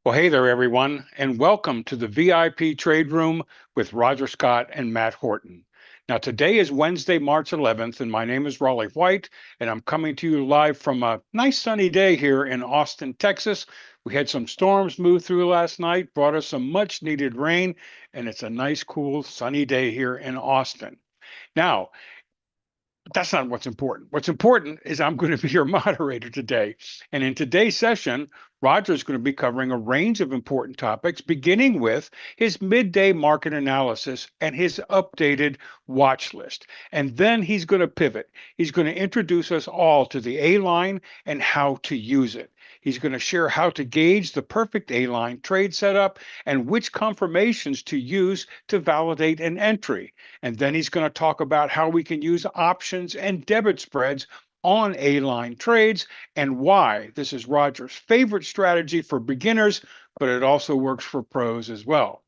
Well, hey there, everyone, and welcome to the VIP Trade Room with Roger Scott and Matt Horton. Now, today is Wednesday, March 11th, and my name is Raleigh White, and I'm coming to you live from a nice sunny day here in Austin, Texas. We had some storms move through last night, brought us some much needed rain, and it's a nice, cool, sunny day here in Austin. Now, but that's not what's important. What's important is I'm going to be your moderator today. And in today's session, Roger is going to be covering a range of important topics, beginning with his midday market analysis and his updated watch list. And then he's going to pivot. He's going to introduce us all to the A line and how to use it. He's going to share how to gauge the perfect A line trade setup and which confirmations to use to validate an entry. And then he's going to talk about how we can use options and debit spreads on A-line trades and why this is Roger's favorite strategy for beginners, but it also works for pros as well.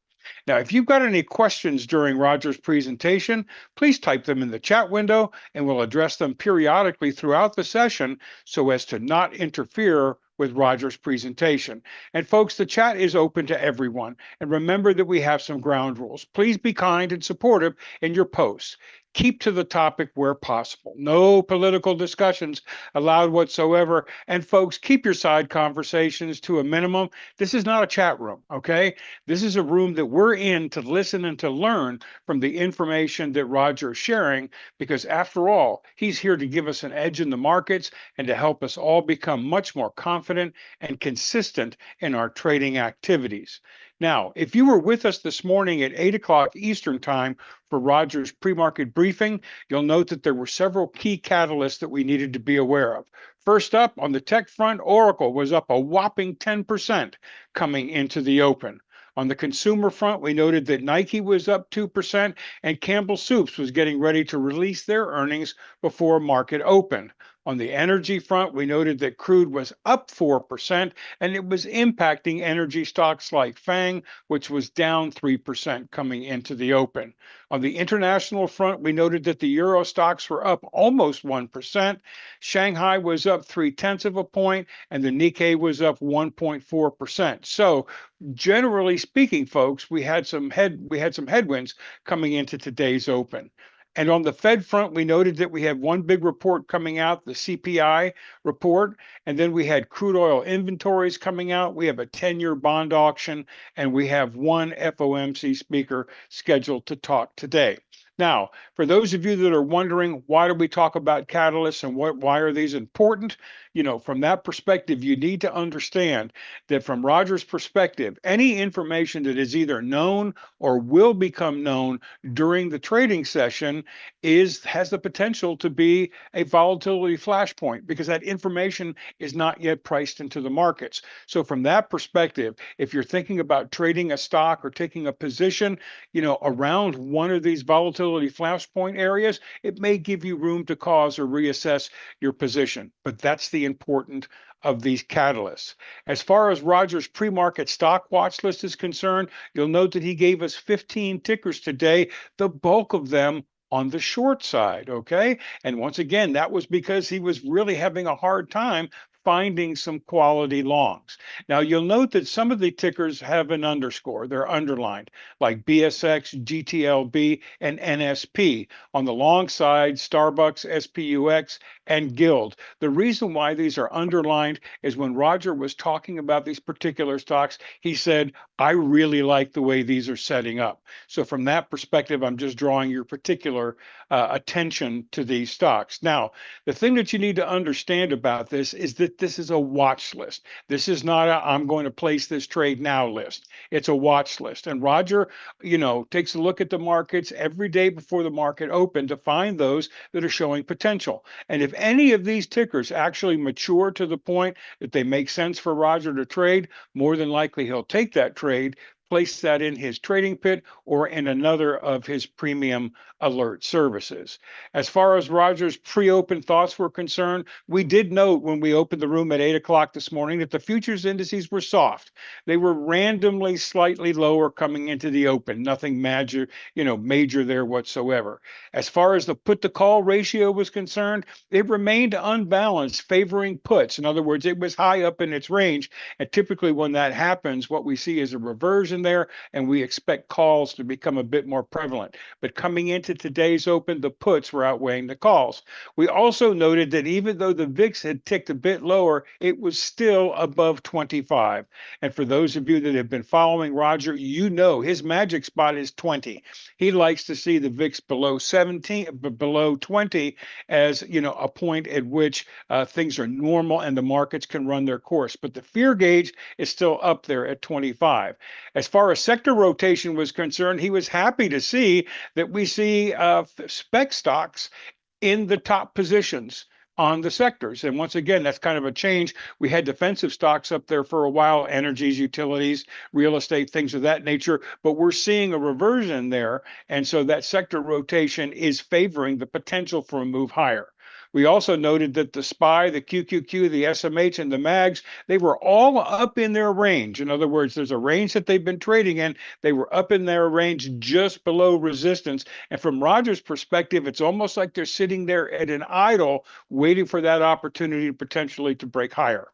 Now, if you've got any questions during Roger's presentation, please type them in the chat window and we'll address them periodically throughout the session so as to not interfere with Roger's presentation. And folks, the chat is open to everyone. And remember that we have some ground rules. Please be kind and supportive in your posts. Keep to the topic where possible. No political discussions allowed whatsoever. And folks, keep your side conversations to a minimum. This is not a chat room, okay? This is a room that we're in to listen and to learn from the information that Roger is sharing, because after all, he's here to give us an edge in the markets and to help us all become much more confident and consistent in our trading activities. Now, if you were with us this morning at 8 o'clock Eastern Time for Roger's pre-market briefing, you'll note that there were several key catalysts that we needed to be aware of. First up, on the tech front, Oracle was up a whopping 10% coming into the open. On the consumer front, we noted that Nike was up 2% and Campbell Soups was getting ready to release their earnings before market open. On the energy front, we noted that crude was up 4% and it was impacting energy stocks like FANG, which was down 3% coming into the open. On the international front, we noted that the euro stocks were up almost 1%. Shanghai was up 0.3 of a point and the Nikkei was up 1.4%. So generally speaking, folks, we had some headwinds coming into today's open. And on the Fed front, we noted that we had one big report coming out, the CPI report, and then we had crude oil inventories coming out. We have a 10-year bond auction, and we have one FOMC speaker scheduled to talk today. Now, for those of you that are wondering, why do we talk about catalysts and why are these important? From that perspective, you need to understand that from Roger's perspective, any information that is either known or will become known during the trading session has the potential to be a volatility flashpoint because that information is not yet priced into the markets. So from that perspective, if you're thinking about trading a stock or taking a position, around one of these volatility flashpoint areas, it may give you room to pause or reassess your position. But that's the important of these catalysts. As far as Roger's pre-market stock watch list is concerned, you'll note that he gave us 15 tickers today, the bulk of them on the short side, okay? And once again, that was because he was really having a hard time finding some quality longs. Now, you'll note that some of the tickers have an underscore. They're underlined, like BSX, GTLB, and NSP. On the long side, Starbucks, SPUX, and Guild. The reason why these are underlined is when Roger was talking about these particular stocks, he said, I really like the way these are setting up. So from that perspective, I'm just drawing your particular attention to these stocks. Now, the thing that you need to understand about this is that this is a watch list. This is not a I'm going to place this trade now list. It's a watch list. And Roger, takes a look at the markets every day before the market open to find those that are showing potential. And if any of these tickers actually mature to the point that they make sense for Roger to trade, more than likely he'll take that trade, place that in his trading pit or in another of his premium alert services. As far as Roger's pre-open thoughts were concerned, we did note when we opened the room at 8 o'clock this morning that the futures indices were soft. They were randomly slightly lower coming into the open, nothing major, major there whatsoever. As far as the put to call ratio was concerned, it remained unbalanced, favoring puts. In other words, it was high up in its range. And typically when that happens, what we see is a reversion there, and we expect calls to become a bit more prevalent. But coming into today's open, the puts were outweighing the calls. We also noted that even though the VIX had ticked a bit lower, it was still above 25. And for those of you that have been following Roger, you know his magic spot is 20. He likes to see the VIX below 17, below 20 as, a point at which things are normal and the markets can run their course. But the fear gauge is still up there at 25. As far as sector rotation was concerned, he was happy to see that we see spec stocks in the top positions on the sectors. And once again, that's kind of a change. We had defensive stocks up there for a while, energies, utilities, real estate, things of that nature, but we're seeing a reversion there. And so that sector rotation is favoring the potential for a move higher. We also noted that the SPY, the QQQ, the SMH, and the MAGs, they were all up in their range. In other words, there's a range that they've been trading in. They were up in their range just below resistance. And from Roger's perspective, it's almost like they're sitting there at an idle, waiting for that opportunity potentially to break higher.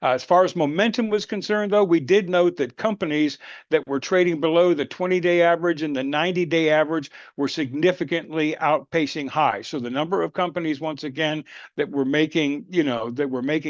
As far as momentum was concerned, though, we did note that companies that were trading below the 20-day average and the 90-day average were significantly outpacing highs. So the number of companies, once again, that were making,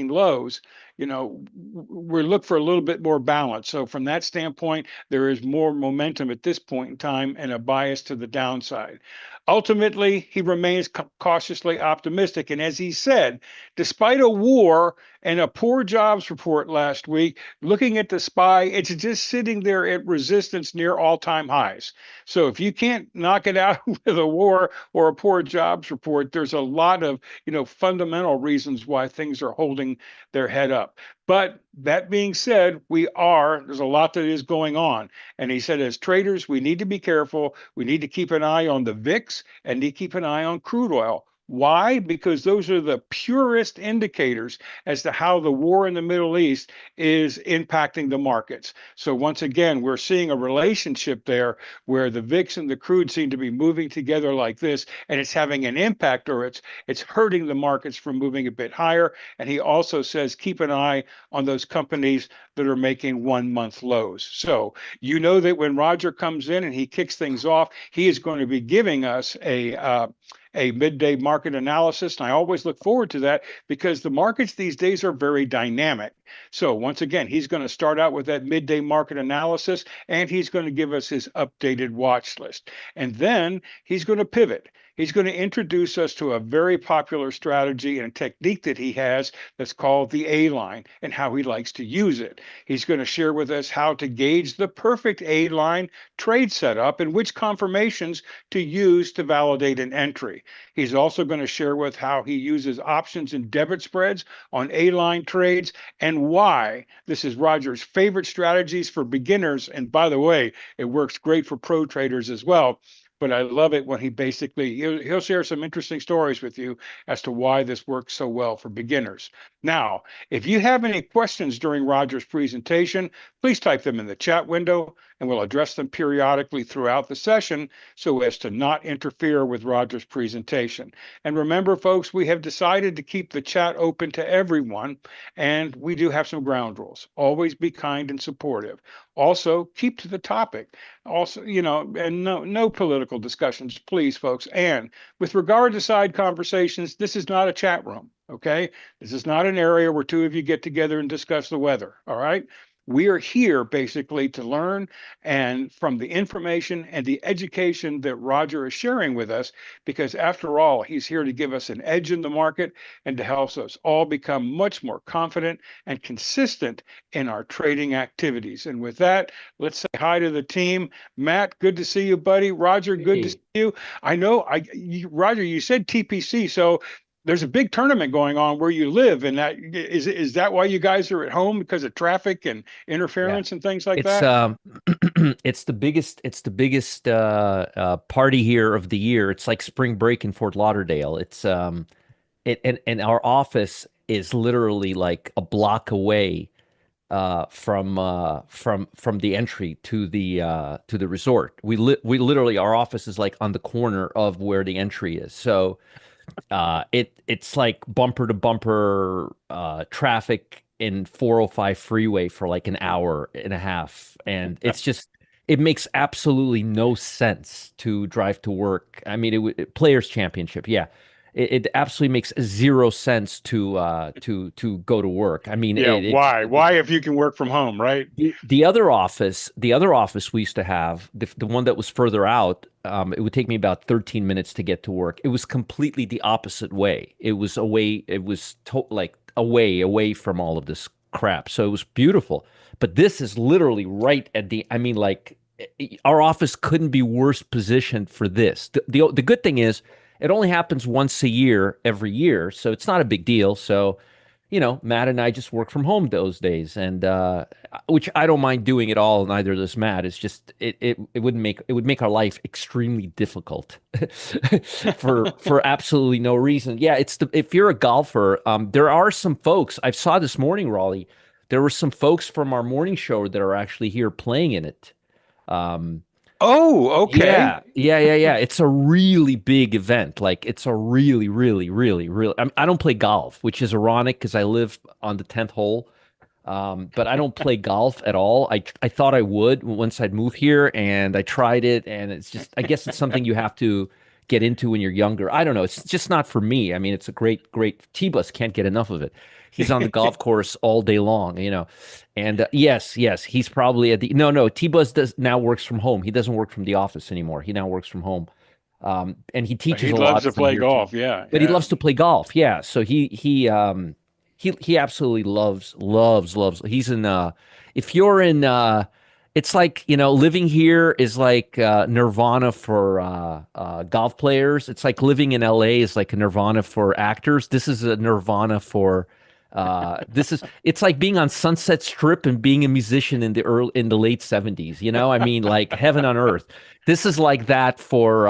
lows, we look for a little bit more balance. So from that standpoint, there is more momentum at this point in time and a bias to the downside. Ultimately, he remains cautiously optimistic. And as he said, despite a war and a poor jobs report last week, looking at the SPY, it's just sitting there at resistance near all-time highs. So if you can't knock it out with a war or a poor jobs report, there's a lot of, fundamental reasons why things are holding their head up. But that being said, there's a lot that is going on. And he said, as traders, we need to be careful. We need to keep an eye on the VIX and need to keep an eye on crude oil. Why? Because those are the purest indicators as to how the war in the Middle East is impacting the markets. So once again, we're seeing a relationship there where the VIX and the crude seem to be moving together like this, and it's having an impact, or it's hurting the markets from moving a bit higher. And he also says, keep an eye on those companies that are making 1 month lows. So you know that when Roger comes in and he kicks things off, he is going to be giving us a midday market analysis. And I always look forward to that because the markets these days are very dynamic. So once again, he's going to start out with that midday market analysis, and he's going to give us his updated watch list. And then he's going to pivot. He's going to introduce us to a very popular strategy and technique that he has that's called the A-line and how he likes to use it. He's going to share with us how to gauge the perfect A-line trade setup and which confirmations to use to validate an entry. He's also going to share with how he uses options and debit spreads on A-line trades and why this is Roger's favorite strategies for beginners. And by the way, it works great for pro traders as well. But I love it when he'll share some interesting stories with you as to why this works so well for beginners. Now, if you have any questions during Roger's presentation, please type them in the chat window and we'll address them periodically throughout the session so as to not interfere with Roger's presentation. And remember, folks, we have decided to keep the chat open to everyone, and we do have some ground rules. Always be kind and supportive. Also, keep to the topic. Also, and no political discussions, please, folks. And with regard to side conversations, this is not a chat room, okay? This is not an area where two of you get together and discuss the weather, all right? We are here basically to learn and from the information and the education that Roger is sharing with us, because after all, he's here to give us an edge in the market and to help us all become much more confident and consistent in our trading activities. And with that, let's say hi to the team. Matt, good to see you, buddy. Roger, good to see you. I know, Roger, you said TPC, so there's a big tournament going on where you live, and is that why you guys are at home because of traffic and Yeah. interference and things like It's that? it's the biggest party here of the year. It's like spring break in Fort Lauderdale. And our office is literally like a block away from the entry to the resort. We literally our office is like on the corner of where the entry is. So it's like bumper to bumper traffic in 405 freeway for like an hour and a half, and it makes absolutely no sense to drive to work. I mean, Players Championship, yeah. It absolutely makes zero sense to go to work. I mean, Yeah, why? Why if you can work from home, right? the other office we used to have, the one that was further out, it would take me about 13 minutes to get to work. It was completely the opposite way. It was away, like away from all of this crap. So it was beautiful. But this is literally right at I mean, like our office couldn't be worse positioned for this. The good thing is it only happens once a year, every year, so it's not a big deal. So Matt and I just work from home those days, and which I don't mind doing at all. Neither does Matt. It's just it would make our life extremely difficult for absolutely no reason. Yeah, if you're a golfer, there are some folks I saw this morning, Raleigh. There were some folks from our morning show that are actually here playing in it. Um, Oh, okay. yeah. It's a really big event. Like it's a really, really, really, really. I don't play golf, which is ironic because I live on the 10th hole. But I don't play golf at all. I thought I would once I'd move here, and I tried it, and it's just I guess it's something you have to get into when you're younger. I don't know. It's just not for me. I mean, it's a great T-Bus can't get enough of it. He's on the golf course all day long. And yes, he's probably at the no. T-Bus does now works from home. He doesn't work from the office anymore. He now works from home. And he teaches He a loves lot to from play here too. golf. Yeah, But he yeah. loves to play golf. Yeah, so he absolutely loves. He's in if you're in it's like, living here is like nirvana for golf players. It's like living in LA is like a nirvana for actors. This is a nirvana for it's like being on Sunset Strip and being a musician in the late 70s, I mean, like heaven on earth. This is like that for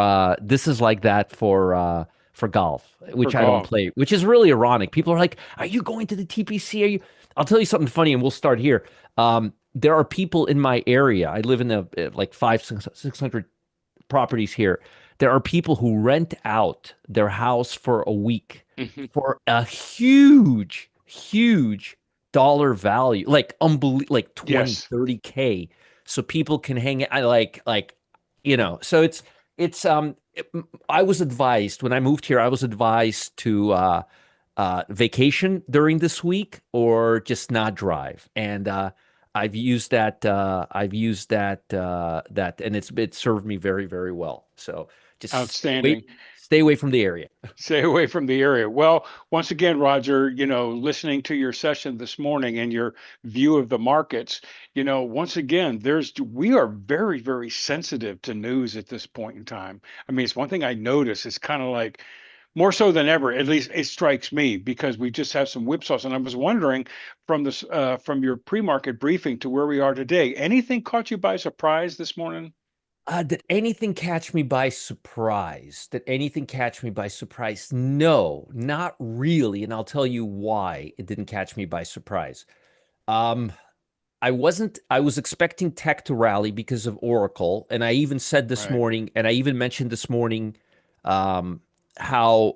golf, For which I don't golf. play, which is really ironic. People are like, "Are you going to the TPC? Are you?" I'll tell you something funny, and we'll start here. There are people in my area. I live in the like 600 properties here. There are people who rent out their house for a week for a huge dollar value, like unbelievable, like 20, Yes. 30K. So people can hang. I so I was advised when I moved here, I was advised to vacation during this week or just not drive. And I've used that. And it served me very, very well. So just Outstanding. stay away from the area. Stay away from the area. Well, once again, Roger, listening to your session this morning and your view of the markets, once again, we are very, very sensitive to news at this point in time. I mean, it's one thing I notice. It's kind of like more so than ever, at least it strikes me, because we just have some whipsaws. And I was wondering from your pre-market briefing to where we are today, anything caught you by surprise this morning? Did anything catch me by surprise? Did anything catch me by surprise? No, not really. And I'll tell you why it didn't catch me by surprise. Um, I was expecting tech to rally because of Oracle. And I even said this Right. morning, and I even mentioned this morning, um, how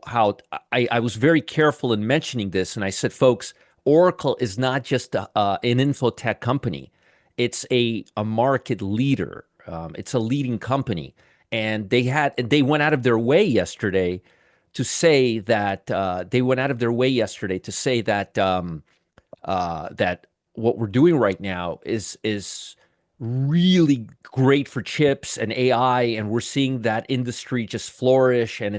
I was very careful in mentioning this. And I said, folks, Oracle is not just an infotech company. It's a market leader. It's a leading company. And they went out of their way yesterday to say that that what we're doing right now is really great for chips and AI, and we're seeing that industry just flourish. And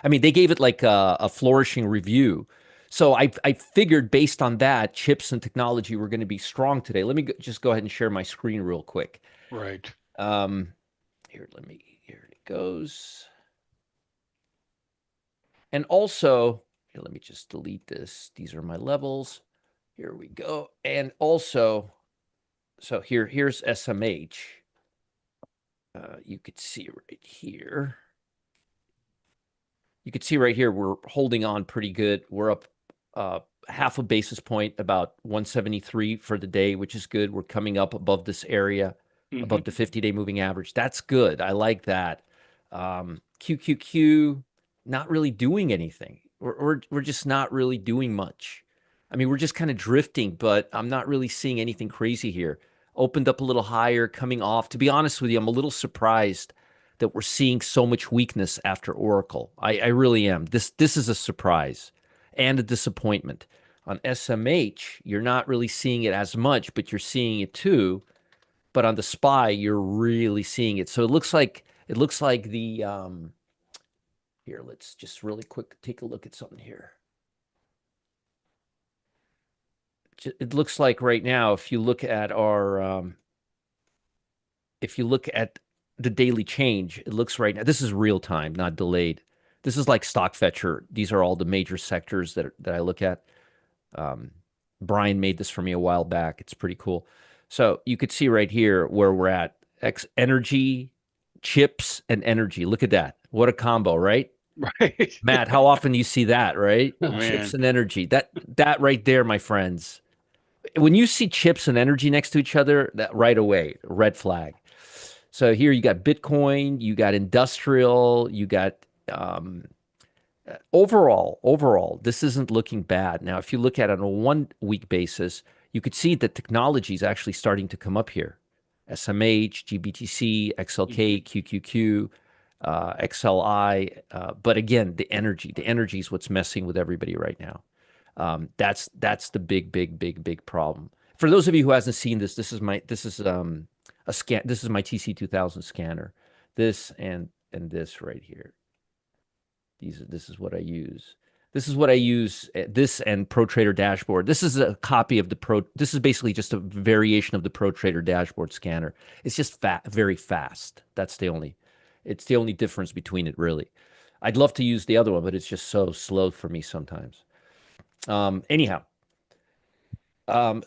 I mean, they gave it like a flourishing review. So I figured based on that, chips and technology were going to be strong today. Let me just go ahead and share my screen real quick. Right. Um, here it goes. And also, Here, let me just delete this. These are my levels. Here we go. And also, so here's SMH. You could see right here. You could see right here, we're holding on pretty good. We're up half a basis point, about 173 for the day, which is good. We're coming up above this area, Hmm. above the 50-day moving average. That's good. I like that. QQQ, not really doing anything. We're just not really doing much. I mean, we're just kind of drifting, but I'm not really seeing anything crazy here. Opened up a little higher, coming off. To be honest with you, I'm a little surprised that we're seeing so much weakness after Oracle. I really am. This is a surprise and a disappointment. On SMH, you're not really seeing it as much, but you're seeing it too. But on the SPY, you're really seeing it. So it looks like the here. Let's just really quick take a look at something here. It looks like right now, if you look at the daily change, it looks right now. This is real time, not delayed. This is like stock fetcher. These are all the major sectors that I look at. Um, Brian made this for me a while back. It's pretty cool. So you could see right here where we're at. X energy, chips, and energy. Look at that. What a combo, right? Right. Matt, how often do you see that, right? Oh, Chips man. and energy. That right there, my friends. When you see chips and energy next to each other, that right away, red flag. So here you got Bitcoin, you got industrial, you got um, overall, this isn't looking bad. Now, if you look at it on a 1 week basis, you could see that technology is actually starting to come up here. SMH, GBTC, Hmm. XLK, QQQ, XLI. But again, the energy is what's messing with everybody right now. That's the big problem. For those of you who hasn't seen this, this is a scan. This is my TC2000 scanner. This and this right here. This is what I use. This is what I use. This and Pro Trader dashboard. This is a copy of the Pro. This is basically just a variation of the Pro Trader dashboard scanner. It's just very fast. That's the only. It's the only difference between it, really. I'd love to use the other one, but it's just so slow for me sometimes. Anyhow,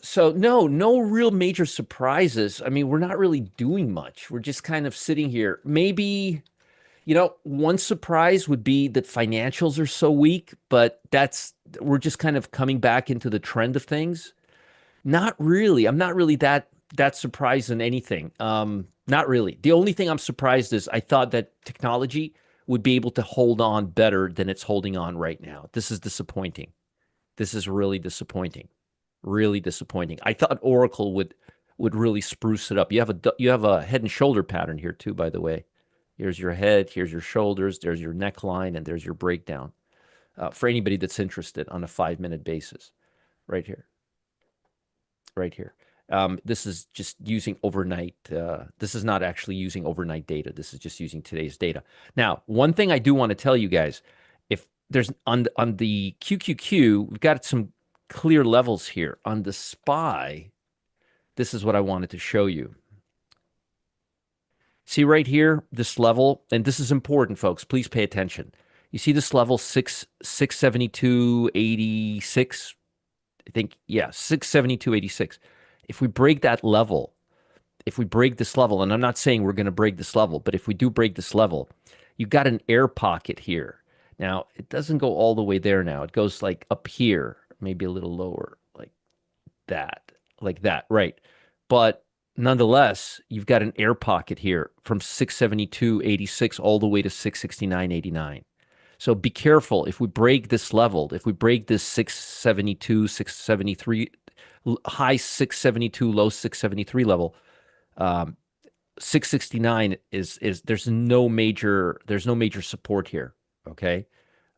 so no real major surprises. I mean, we're not really doing much. We're just kind of sitting here. Maybe, one surprise would be that financials are so weak, but we're just kind of coming back into the trend of things. Not really. I'm not really that surprised in anything. Not really. The only thing I'm surprised is I thought that technology would be able to hold on better than it's holding on right now. This is disappointing. This is really disappointing. Really disappointing. I thought Oracle would really spruce it up. You have a head and shoulder pattern here too, by the way. Here's your head, here's your shoulders, there's your neckline, and there's your breakdown. For anybody that's interested on a 5-minute basis, right here, right here. This is just using overnight. This is not actually using overnight data. This is just using today's data. Now, one thing I do want to tell you guys, if there's on the QQQ, we've got some clear levels here. On the SPY, this is what I wanted to show you. See right here, this level, and this is important, folks. Please pay attention. You see this level 672.86. I think, yeah, 672.86. If we break that level, if we break this level, and I'm not saying we're going to break this level, but if we do break this level, you've got an air pocket here. Now, it doesn't go all the way there now. It goes like up here, maybe a little lower, that, like that, right? But nonetheless, you've got an air pocket here from 672.86 all the way to 669.89. So be careful if we break this level, if we break this 672, 673, high 672, low 673 level, um, 669 is there's no major support here. Okay.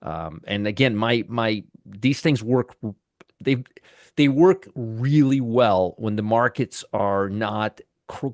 And again, my these things work. They they work really well when the markets are not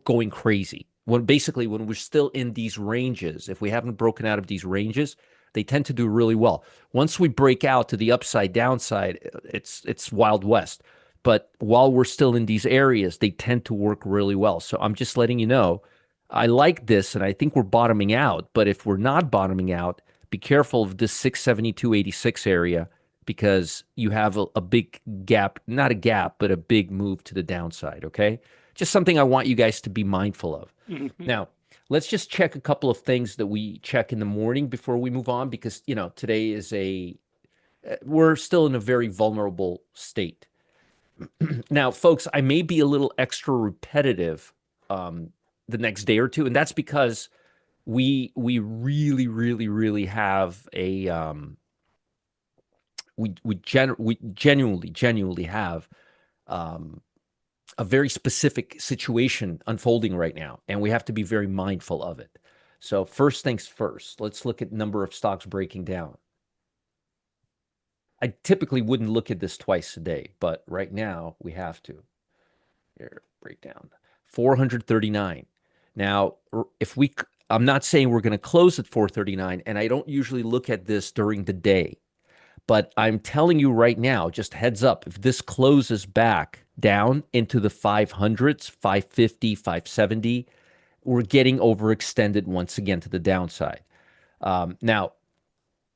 going crazy. When we're still in these ranges, if we haven't broken out of these ranges, they tend to do really well. Once we break out to the upside downside, it's Wild West. But while we're still in these areas, they tend to work really well. So I'm just letting you know, I like this, and I think we're bottoming out. But if we're not bottoming out, be careful of this 672.86 area because you have a big gap, not a gap, but a big move to the downside. Okay. Just something I want you guys to be mindful of. Mhm. Now, let's just check a couple of things that we check in the morning before we move on, because, today is we're still in a very vulnerable state. Now, folks, I may be a little extra repetitive um, the next day or two, and that's because we really, really, really have we genuinely have um, a very specific situation unfolding right now, and we have to be very mindful of it. So first things first, let's look at number of stocks breaking down. I typically wouldn't look at this twice a day, but right now we have to. Here, breakdown. 439. Now, if we, I'm not saying we're going to close at 439, and I don't usually look at this during the day, but I'm telling you right now, just heads up, if this closes back down into the 500s, 550, 570, we're getting overextended once again to the downside. Now,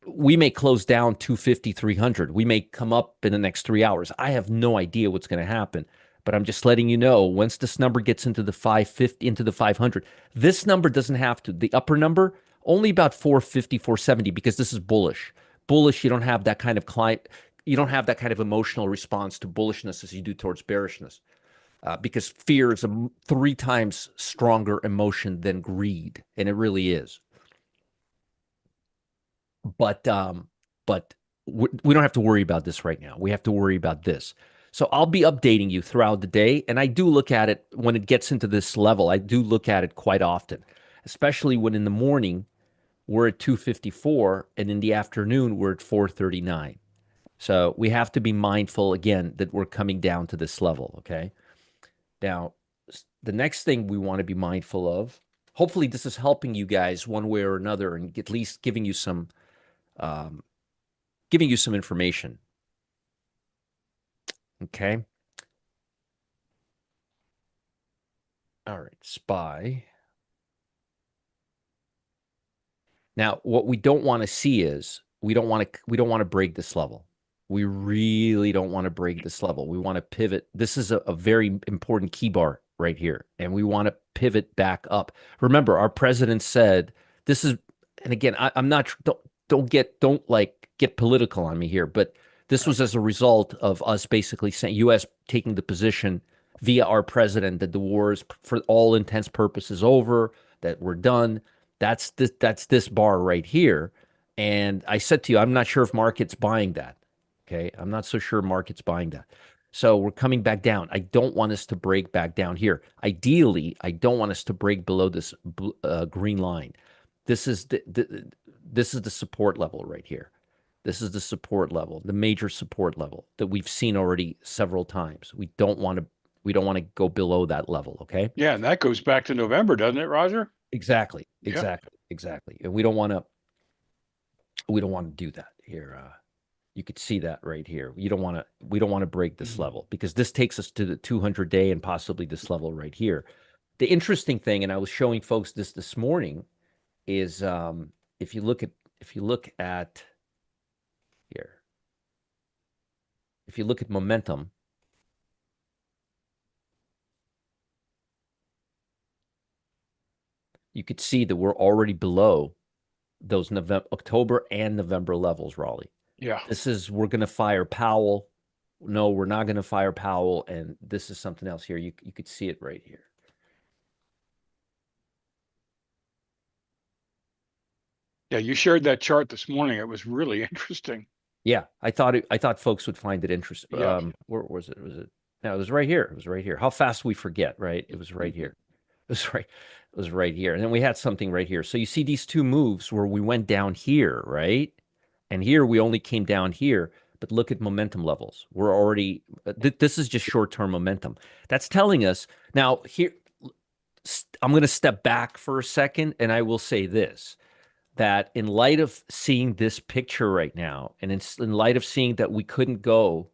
we may close down 250, 300. We may come up in the next 3 hours. I have no idea what's going to happen, but I'm just letting you know, once this number gets into the 550, into the 500, this number doesn't have to. The upper number, only about 450, 470, because this is bullish. Bullish, you don't have that kind of client, you don't have that kind of emotional response to bullishness as you do towards bearishness, because fear is a 3 times stronger emotion than greed, and it really is. But we don't have to worry about this right now. We have to worry about this. So I'll be updating you throughout the day, and I do look at it when it gets into this level. I do look at it quite often, especially when in the morning we're at 254 and in the afternoon we're at 439. So we have to be mindful again that we're coming down to this level, okay? Now, the next thing we want to be mindful of, hopefully this is helping you guys one way or another and at least um, giving you some information. Okay. All right. SPY. Now, what we don't want to see is we don't want to break this level. We really don't want to break this level. We want to pivot. This is a very important key bar right here, and we want to pivot back up. Remember, our president said this is, and again, I'm not don't like get political on me here, but this Right. was as a result of us basically saying U.S. taking the position via our president that the war is, for all intents purposes, over, that we're done. That's this bar right here. And I said to you, I'm not sure if market's buying that. Okay. I'm not so sure market's buying that. So we're coming back down. I don't want us to break back down here. Ideally, I don't want us to break below this green line. This is this is the support level right here. This is the support level, the major support level that we've seen already several times. We don't want to go below that level, okay? Yeah, and that goes back to November, doesn't it, Roger? Exactly, Yeah. exactly, exactly. And we don't want to do that here. You could see that right here. We don't want to break this Mhm. level, because this takes us to the 200-day and possibly this level right here. The interesting thing, and I was showing folks this morning, is if you look at here, if you look at momentum, you could see that we're already below those October and November levels, Raleigh. Yeah. We're going to fire Powell. No, we're not going to fire Powell. And this is something else here. You could see it right here. Yeah, you shared that chart this morning. It was really interesting. Yeah, I thought folks would find it interesting. Yeah. Where was it? Was it? No, it was right here. It was right here. How fast we forget, right? It was right Mhm. here. It was right. It was right here. And then we had something right here. So you see these two moves where we went down here, right? And here we only came down here. But look at momentum levels. We're already. This is just short-term momentum. That's telling us now. Here, I'm going to step back for a second, and I will say this: that in light of seeing this picture right now, and in light of seeing that we couldn't go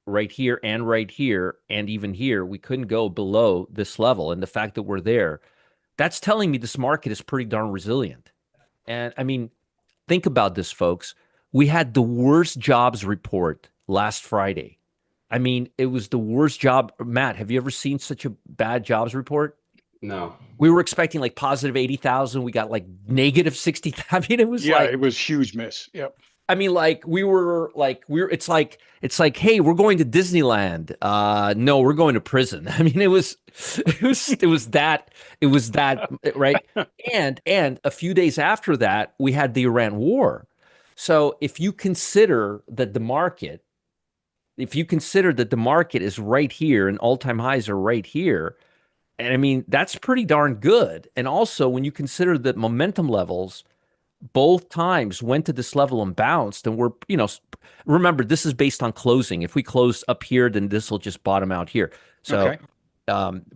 right here, and even here, we couldn't go below this level, and the fact that we're there, that's telling me this market is pretty darn resilient. And I mean, think about this, folks. We had the worst jobs report last Friday. I mean, it was the worst job. Matt, have you ever seen such a bad jobs report? No. We were expecting like positive 80,000. We got like negative 60. I mean, it was Yeah, like, it was huge miss. Yep. I mean, like it's like, hey, we're going to Disneyland. No, we're going to prison. I mean, it was that, right? And a few days after that, we had the Iran war. So if you consider that the market is right here and all-time highs are right here, and I mean, that's pretty darn good. And also, when you consider that momentum levels both times went to this level and bounced, and remember, this is based on closing. If we close up here, then this will just bottom out here. So, Okay.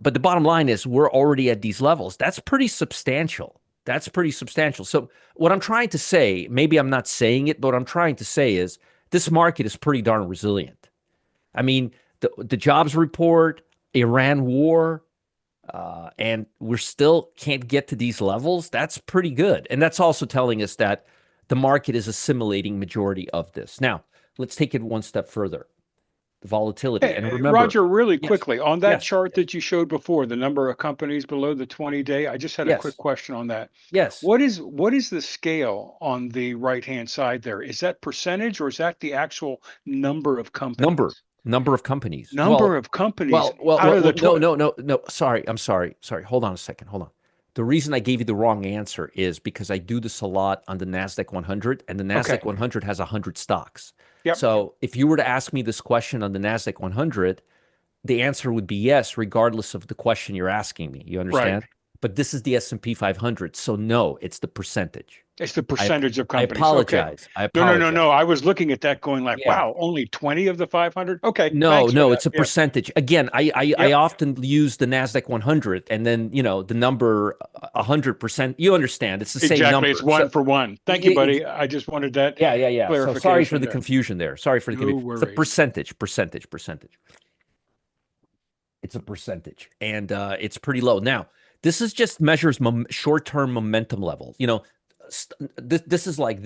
but the bottom line is we're already at these levels. That's pretty substantial. That's pretty substantial. So what I'm trying to say, maybe I'm not saying it, but what I'm trying to say is this market is pretty darn resilient. I mean, the jobs report, Iran war, and we're still can't get to these levels. That's pretty good. And that's also telling us that the market is assimilating majority of this. Now, let's take it one step further. The volatility. And remember, Roger, really yes, quickly, on that yes, chart that you showed before, the number of companies below the 20-day, I just had a quick yes, question on that. yes. What is the scale on the right-hand side there? Is that percentage or is that the actual number of Number, companies? number of companies. Number of companies out of the No, 20. no, no, no. Sorry, I'm sorry. Sorry. Hold on a second. Hold on. The reason I gave you the wrong answer is because I do this a lot on the NASDAQ 100, and the Okay. NASDAQ 100 has 100 stocks. Yep. So if you were to ask me this question on the NASDAQ 100, the answer would be yes, regardless of the question you're asking me. You Right. understand? But this is the S&P 500, so no, it's the percentage. It's the I percentage of I companies. Okay. apologize. I No, no, no, no. apologize. I was looking at that going like, Yeah. wow, only 20 of the 500? Okay. No, Thanks for no, that. it's a Yeah. percentage. Again, I Yep. often use the NASDAQ 100 and then, the number 100%. You understand, it's the same Exactly. It's number. one So, for one. Thank you, buddy. I just wanted that yeah, yeah, yeah. So sorry for clarification the there. confusion there. Sorry for the No confusion. It's a worries. percentage. It's a percentage, and it's pretty low. Now, this is just measures short-term momentum levels. This is like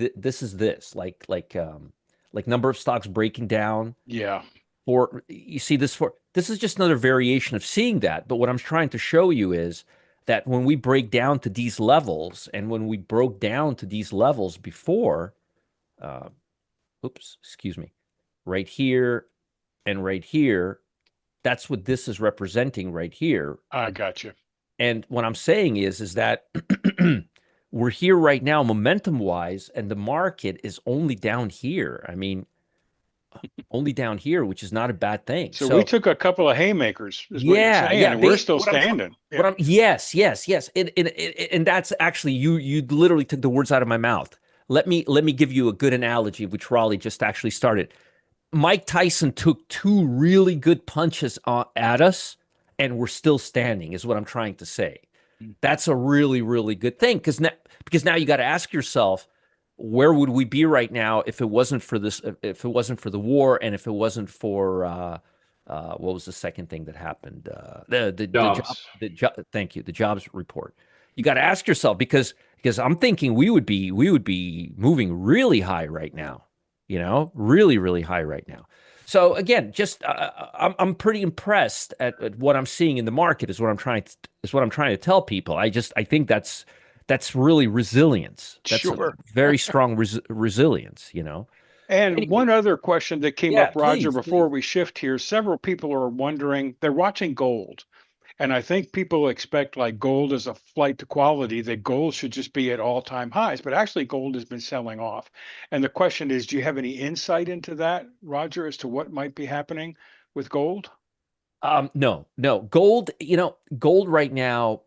like number of stocks breaking down. Yeah. For you see this is just another variation of seeing that. But what I'm trying to show you is that when we break down to these levels, and when we broke down to these levels before, uh, oops, excuse me, right here and right here, that's what this is representing right here. I got you. And what I'm saying is that we're here right now, momentum wise, and the market is only down here. I mean, only down here, which is not a bad thing. So we So took a couple of haymakers, is what you're yeah, saying, yeah. and we're still standing. Yeah. Yes, yes, yes. And that's actually you literally took the words out of my mouth. Let me give you a good analogy, which Raleigh just actually started. Mike Tyson took two really good punches at us, and we're still standing, is what I'm trying to say. That's a really, really good thing because now you got to ask yourself, where would we be right now if it wasn't for this, if it wasn't for the war, and if it wasn't for what was the second thing that happened? Jobs. Thank you, the jobs report. You got to ask yourself because I'm thinking we would be moving really high right now, really, really high right now. So again, just I'm pretty impressed at what I'm seeing in the market is what I'm trying to tell people. I think that's really resilience. That's a Sure. very strong resilience. And Anyway, one other question that came yeah, up, Roger, please, before please. we shift here, several people are wondering, they're watching gold. And I think people expect like gold as a flight to quality, that gold should just be at all-time highs, but actually gold has been selling off. And the question is, do you have any insight into that, Roger, as to what might be happening with gold? No, no, gold. Gold right now.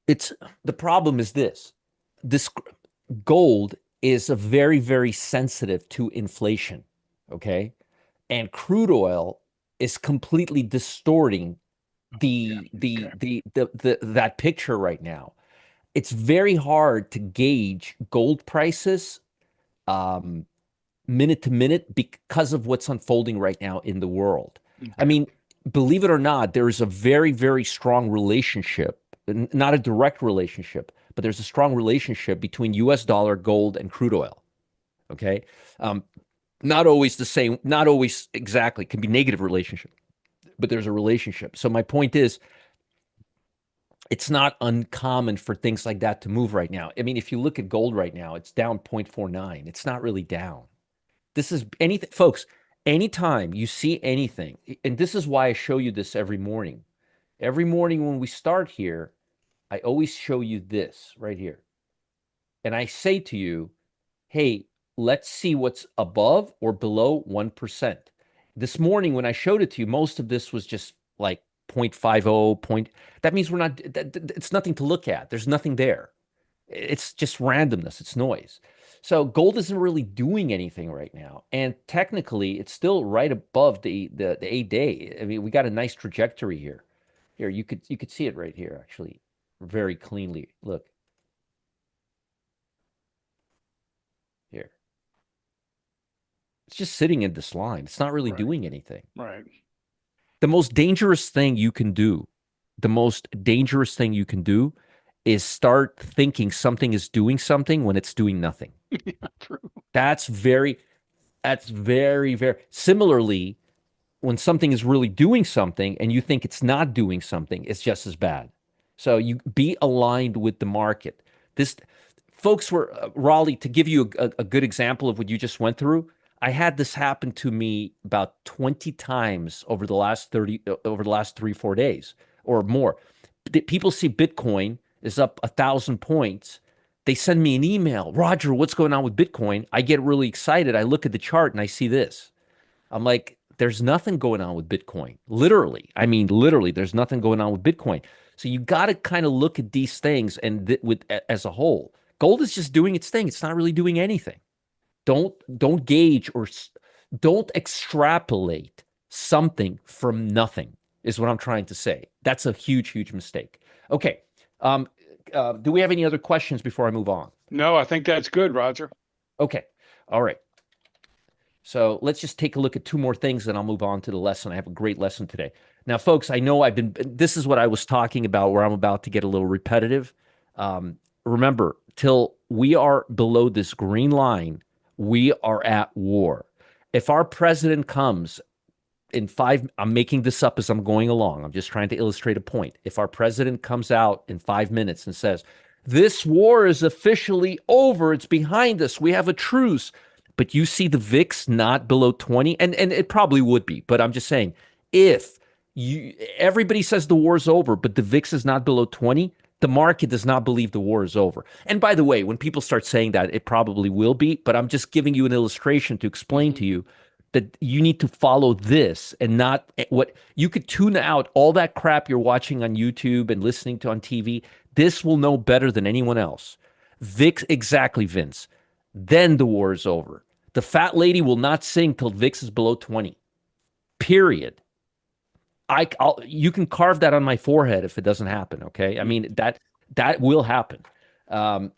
It's the problem is this gold is a very, very sensitive to inflation. Okay. And crude oil is completely distorting Yeah. Okay. that picture right now. It's very hard to gauge gold prices um, minute to minute because of what's unfolding right now in the world. I Okay. mean, believe it or not, there is a very, very strong relationship, not a direct relationship, but there's a strong relationship between US dollar, gold, and crude oil. Okay. Not always the same, not always exactly, can be negative relationship, but there's a relationship. So my point is, it's not uncommon for things like that to move right now. I mean, if you look at gold right now, it's down 0.49. It's not really down. This is anything, folks, anytime you see anything, and this is why I show you this every morning. Every morning when we start here, I always show you this right here. And I say to you, hey, let's see what's above or below 1%. This morning when I showed it to you, most of this was just like 0.50 point. That means we're not, it's nothing to look at. There's nothing there. It's just randomness. It's noise. So gold isn't really doing anything right now. And technically, it's still right above the 8-day. I mean, we got a nice trajectory here. Here, you could see it right here, actually, very cleanly. Look. Here. It's just sitting in this line. It's not really doing anything. Right. The most dangerous thing you can do, is start thinking something is doing something when it's doing nothing. Yeah, true. That's very, very similarly, when something is really doing something and you think it's not doing something, it's just as bad. So you be aligned with the market. This, folks, were Raleigh, to give you a good example of what you just went through. I had this happen to me about 20 times over the last 3-4 days or more. People see Bitcoin is up 1,000 points. They send me an email, Roger, what's going on with Bitcoin? I get really excited. I look at the chart and I see this. I'm like, there's nothing going on with Bitcoin. Literally. I mean, literally, there's nothing going on with Bitcoin. So you got to kind of look at these things and as a whole. Gold is just doing its thing. It's not really doing anything. Don't gauge or don't extrapolate something from nothing is what I'm trying to say. That's a huge mistake. Okay. Do we have any other questions before I move on? No, I think that's good, Roger. Okay. All right. So let's just take a look at two more things, and I'll move on to the lesson. I have a great lesson today. Now, folks, I know this is what I was talking about where I'm about to get a little repetitive. Remember, till we are below this green line, we are at war. If our president comes I'm making this up as I'm going along. I'm just trying to illustrate a point. If our president comes out in 5 minutes and says, this war is officially over, it's behind us, we have a truce, but you see the VIX not below 20, and it probably would be, but I'm just saying, if everybody says the war's over, but the VIX is not below 20, the market does not believe the war is over. And by the way, when people start saying that, it probably will be, but I'm just giving you an illustration to explain to you that you need to follow this and not what you could tune out all that crap you're watching on YouTube and listening to on TV. This will know better than anyone else. VIX, exactly, Vince. Then the war is over. The fat lady will not sing till VIX is below 20. Period. You can carve that on my forehead if it doesn't happen. Okay, I mean that will happen. And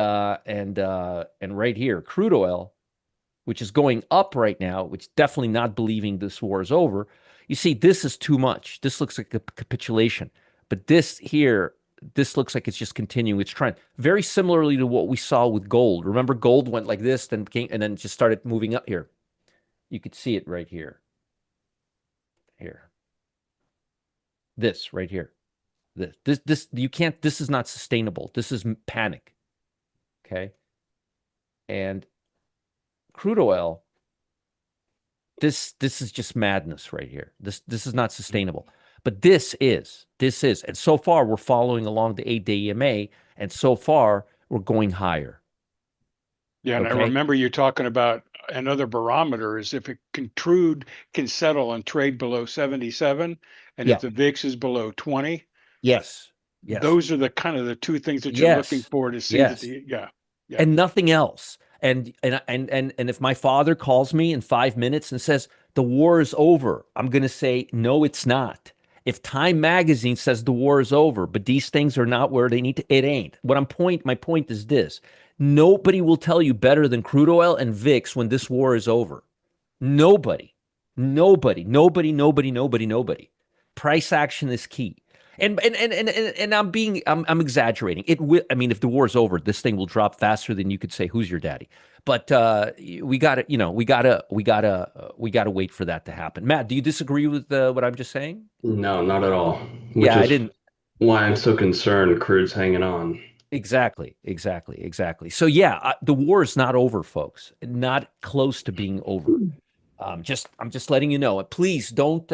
right here, crude oil, which is going up right now, which definitely not believing this war is over. You see, this is too much. This looks like a capitulation. But this here, this looks like it's just continuing its trend. Very similarly to what we saw with gold. Remember, gold went like this, then came, and then just started moving up here. You could see it right here. Here. This right here. This you can't, this is not sustainable. This is panic. Okay. And crude oil, this is just madness right here. This is not sustainable. But this is. And so far we're following along the 8-day EMA, and so far we're going higher. Yeah, and I remember you talking about another barometer is if crude can settle and trade below 77, and if the VIX is below 20. Yes. Those are the kind of the two things that you're looking for to see that and nothing else. And if my father calls me in 5 minutes and says the war is over, I'm going to say no, it's not. If Time Magazine says the war is over, but these things are not where they need to, it ain't. My point is this: nobody will tell you better than crude oil and VIX when this war is over. Nobody. Price action is key. And I'm exaggerating. It will. I mean, if the war's over, this thing will drop faster than you could say, "Who's your daddy?" But we got to, we gotta wait for that to happen. Matt, do you disagree with what I'm just saying? No, not at all. Which Yeah, I is didn't. why I'm so concerned crude's hanging on. Exactly. So yeah, the war is not over, folks. Not close to being over. I'm just letting you know. Please don't.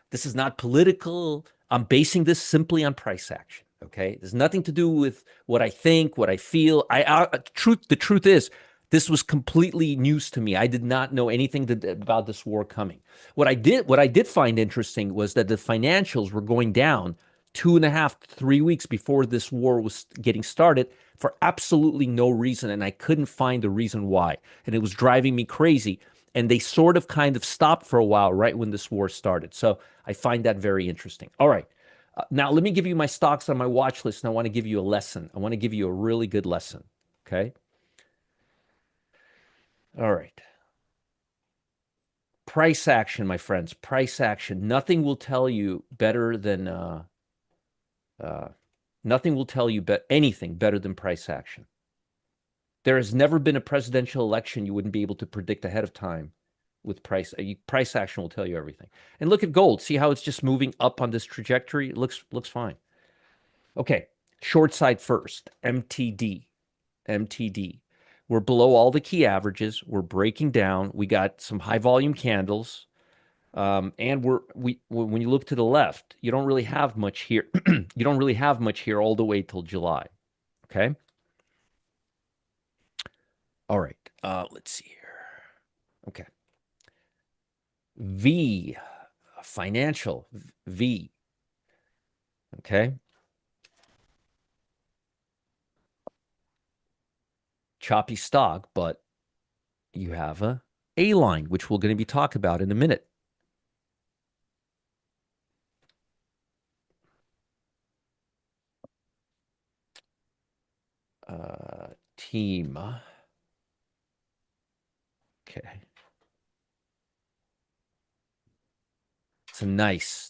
This is not political. I'm basing this simply on price action. Okay, there's nothing to do with what I think, what I feel. The truth is, this was completely news to me. I did not know anything about this war coming. What I did find interesting was that the financials were going down 2.5 to 3 weeks before this war was getting started for absolutely no reason, and I couldn't find the reason why, and it was driving me crazy. And they sort of kind of stopped for a while right when this war started. So I find that very interesting. All right. Now, let me give you my stocks on my watch list, and I want to give you a lesson. I want to give you a really good lesson. Okay. All right. Price action, my friends. Price action. Nothing will tell you better than nothing will tell you anything better than price action. There has never been a presidential election you wouldn't be able to predict ahead of time with price. Price action will tell you everything. And look at gold. See how it's just moving up on this trajectory? It looks fine. Okay, short side first. MTD. We're below all the key averages. We're breaking down. We got some high volume candles. And when you look to the left, you don't really have much here. You don't really have much here all the way till July. Okay. All right. Let's see here. Okay. V, financial, V. Okay. Choppy stock, but you have A line, which we're going to be talking about in a minute. Team. Okay. It's a nice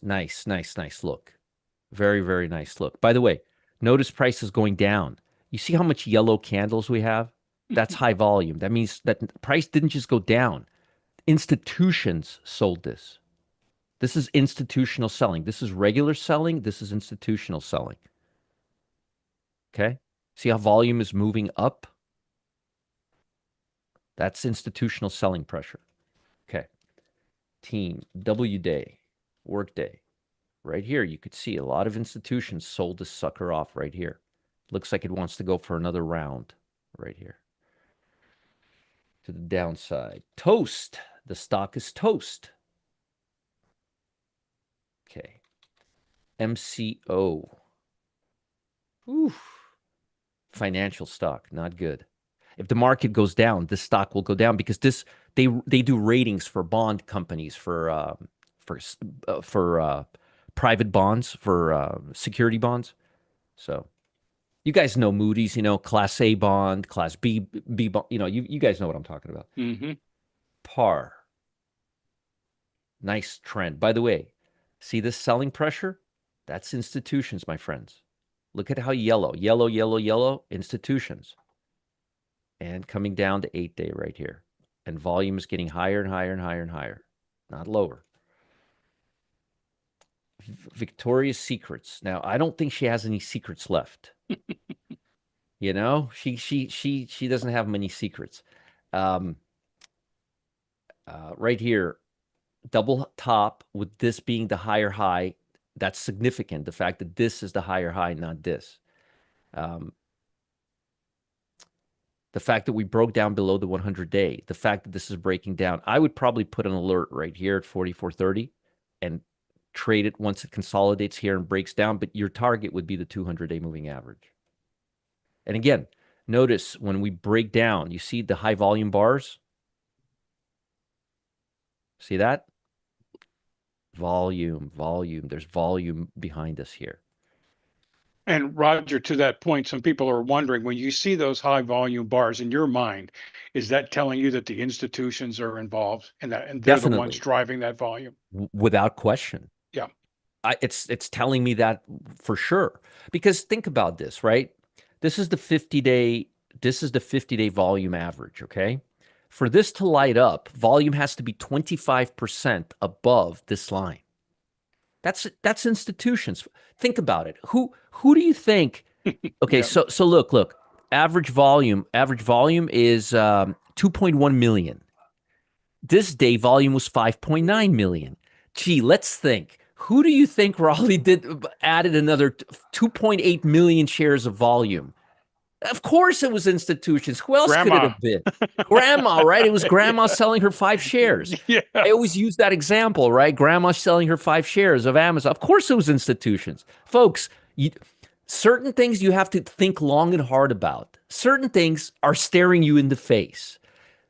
look. Very, very nice look. By the way, notice price is going down. You see how much yellow candles we have? That's high volume. That means that price didn't just go down. Institutions sold this. This is institutional selling. This is regular selling. This is institutional selling. Okay? See how volume is moving up? That's institutional selling pressure. Okay. Team, W day, work day. Right here, you could see a lot of institutions sold this sucker off right here. Looks like it wants to go for another round right here. To the downside. Toast. The stock is toast. Okay. MCO. Oof. Financial stock, not good. If the market goes down, this stock will go down because they do ratings for bond companies for private bonds, for security bonds. So you guys know Moody's, Class A bond, Class B bond. You guys know what I'm talking about. Mm-hmm. Par. Nice trend. By the way, see this selling pressure? That's institutions, my friends. Look at how yellow, institutions. And coming down to 8-day right here. And volume is getting higher and higher and higher and higher, not lower. Victoria's Secrets. Now, I don't think she has any secrets left. She doesn't have many secrets. Right here, double top with this being the higher high. That's significant. The fact that this is the higher high, not this. The fact that we broke down below the 100-day, the fact that this is breaking down, I would probably put an alert right here at 44.30 and trade it once it consolidates here and breaks down, but your target would be the 200-day moving average. And again, notice when we break down, you see the high volume bars? See that? Volume. There's volume behind us here. And Roger, to that point, some people are wondering, when you see those high volume bars in your mind, is that telling you that the institutions are involved and they're the ones Definitely. driving that volume? Without question. Yeah. It's telling me that for sure. Because think about this, right? This is the 50-day volume average, okay? For this to light up, volume has to be 25% above this line. That's institutions. Think about it. Who do you think? Okay, Yeah. so look. Average volume is 2.1 million. This day volume was 5.9 million. Gee, let's think. Who do you think Raleigh added another 2.8 million shares of volume? Of course it was institutions. Who else could it Grandma. have been? Grandma, right? It was grandma Yeah. selling her 5 shares. Yeah. I always use that example, right? Grandma selling her 5 shares of Amazon. Of course it was institutions. Folks, certain things you have to think long and hard about. Certain things are staring you in the face.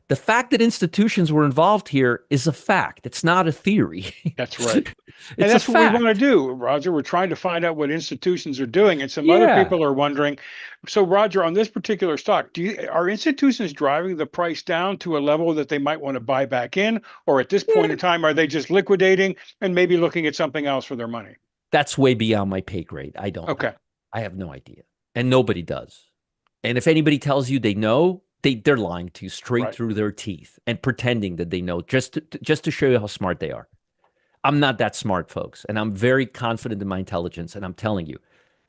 The fact that institutions were involved here is a fact. It's not a theory. That's right. And It's a that's what we want to fact. do, Roger. We're trying to find out what institutions are doing. And some other Yeah. people are wondering. So, Roger, on this particular stock, are institutions driving the price down to a level that they might want to buy back in? Or at this point in Yeah. time, are they just liquidating and maybe looking at something else for their money? That's way beyond my pay grade. I don't know. Okay. I have no idea. And nobody does. And if anybody tells you they know, they're lying to you straight Right. through their teeth and pretending that they know just to show you how smart they are. I'm not that smart, folks, and I'm very confident in my intelligence, and I'm telling you,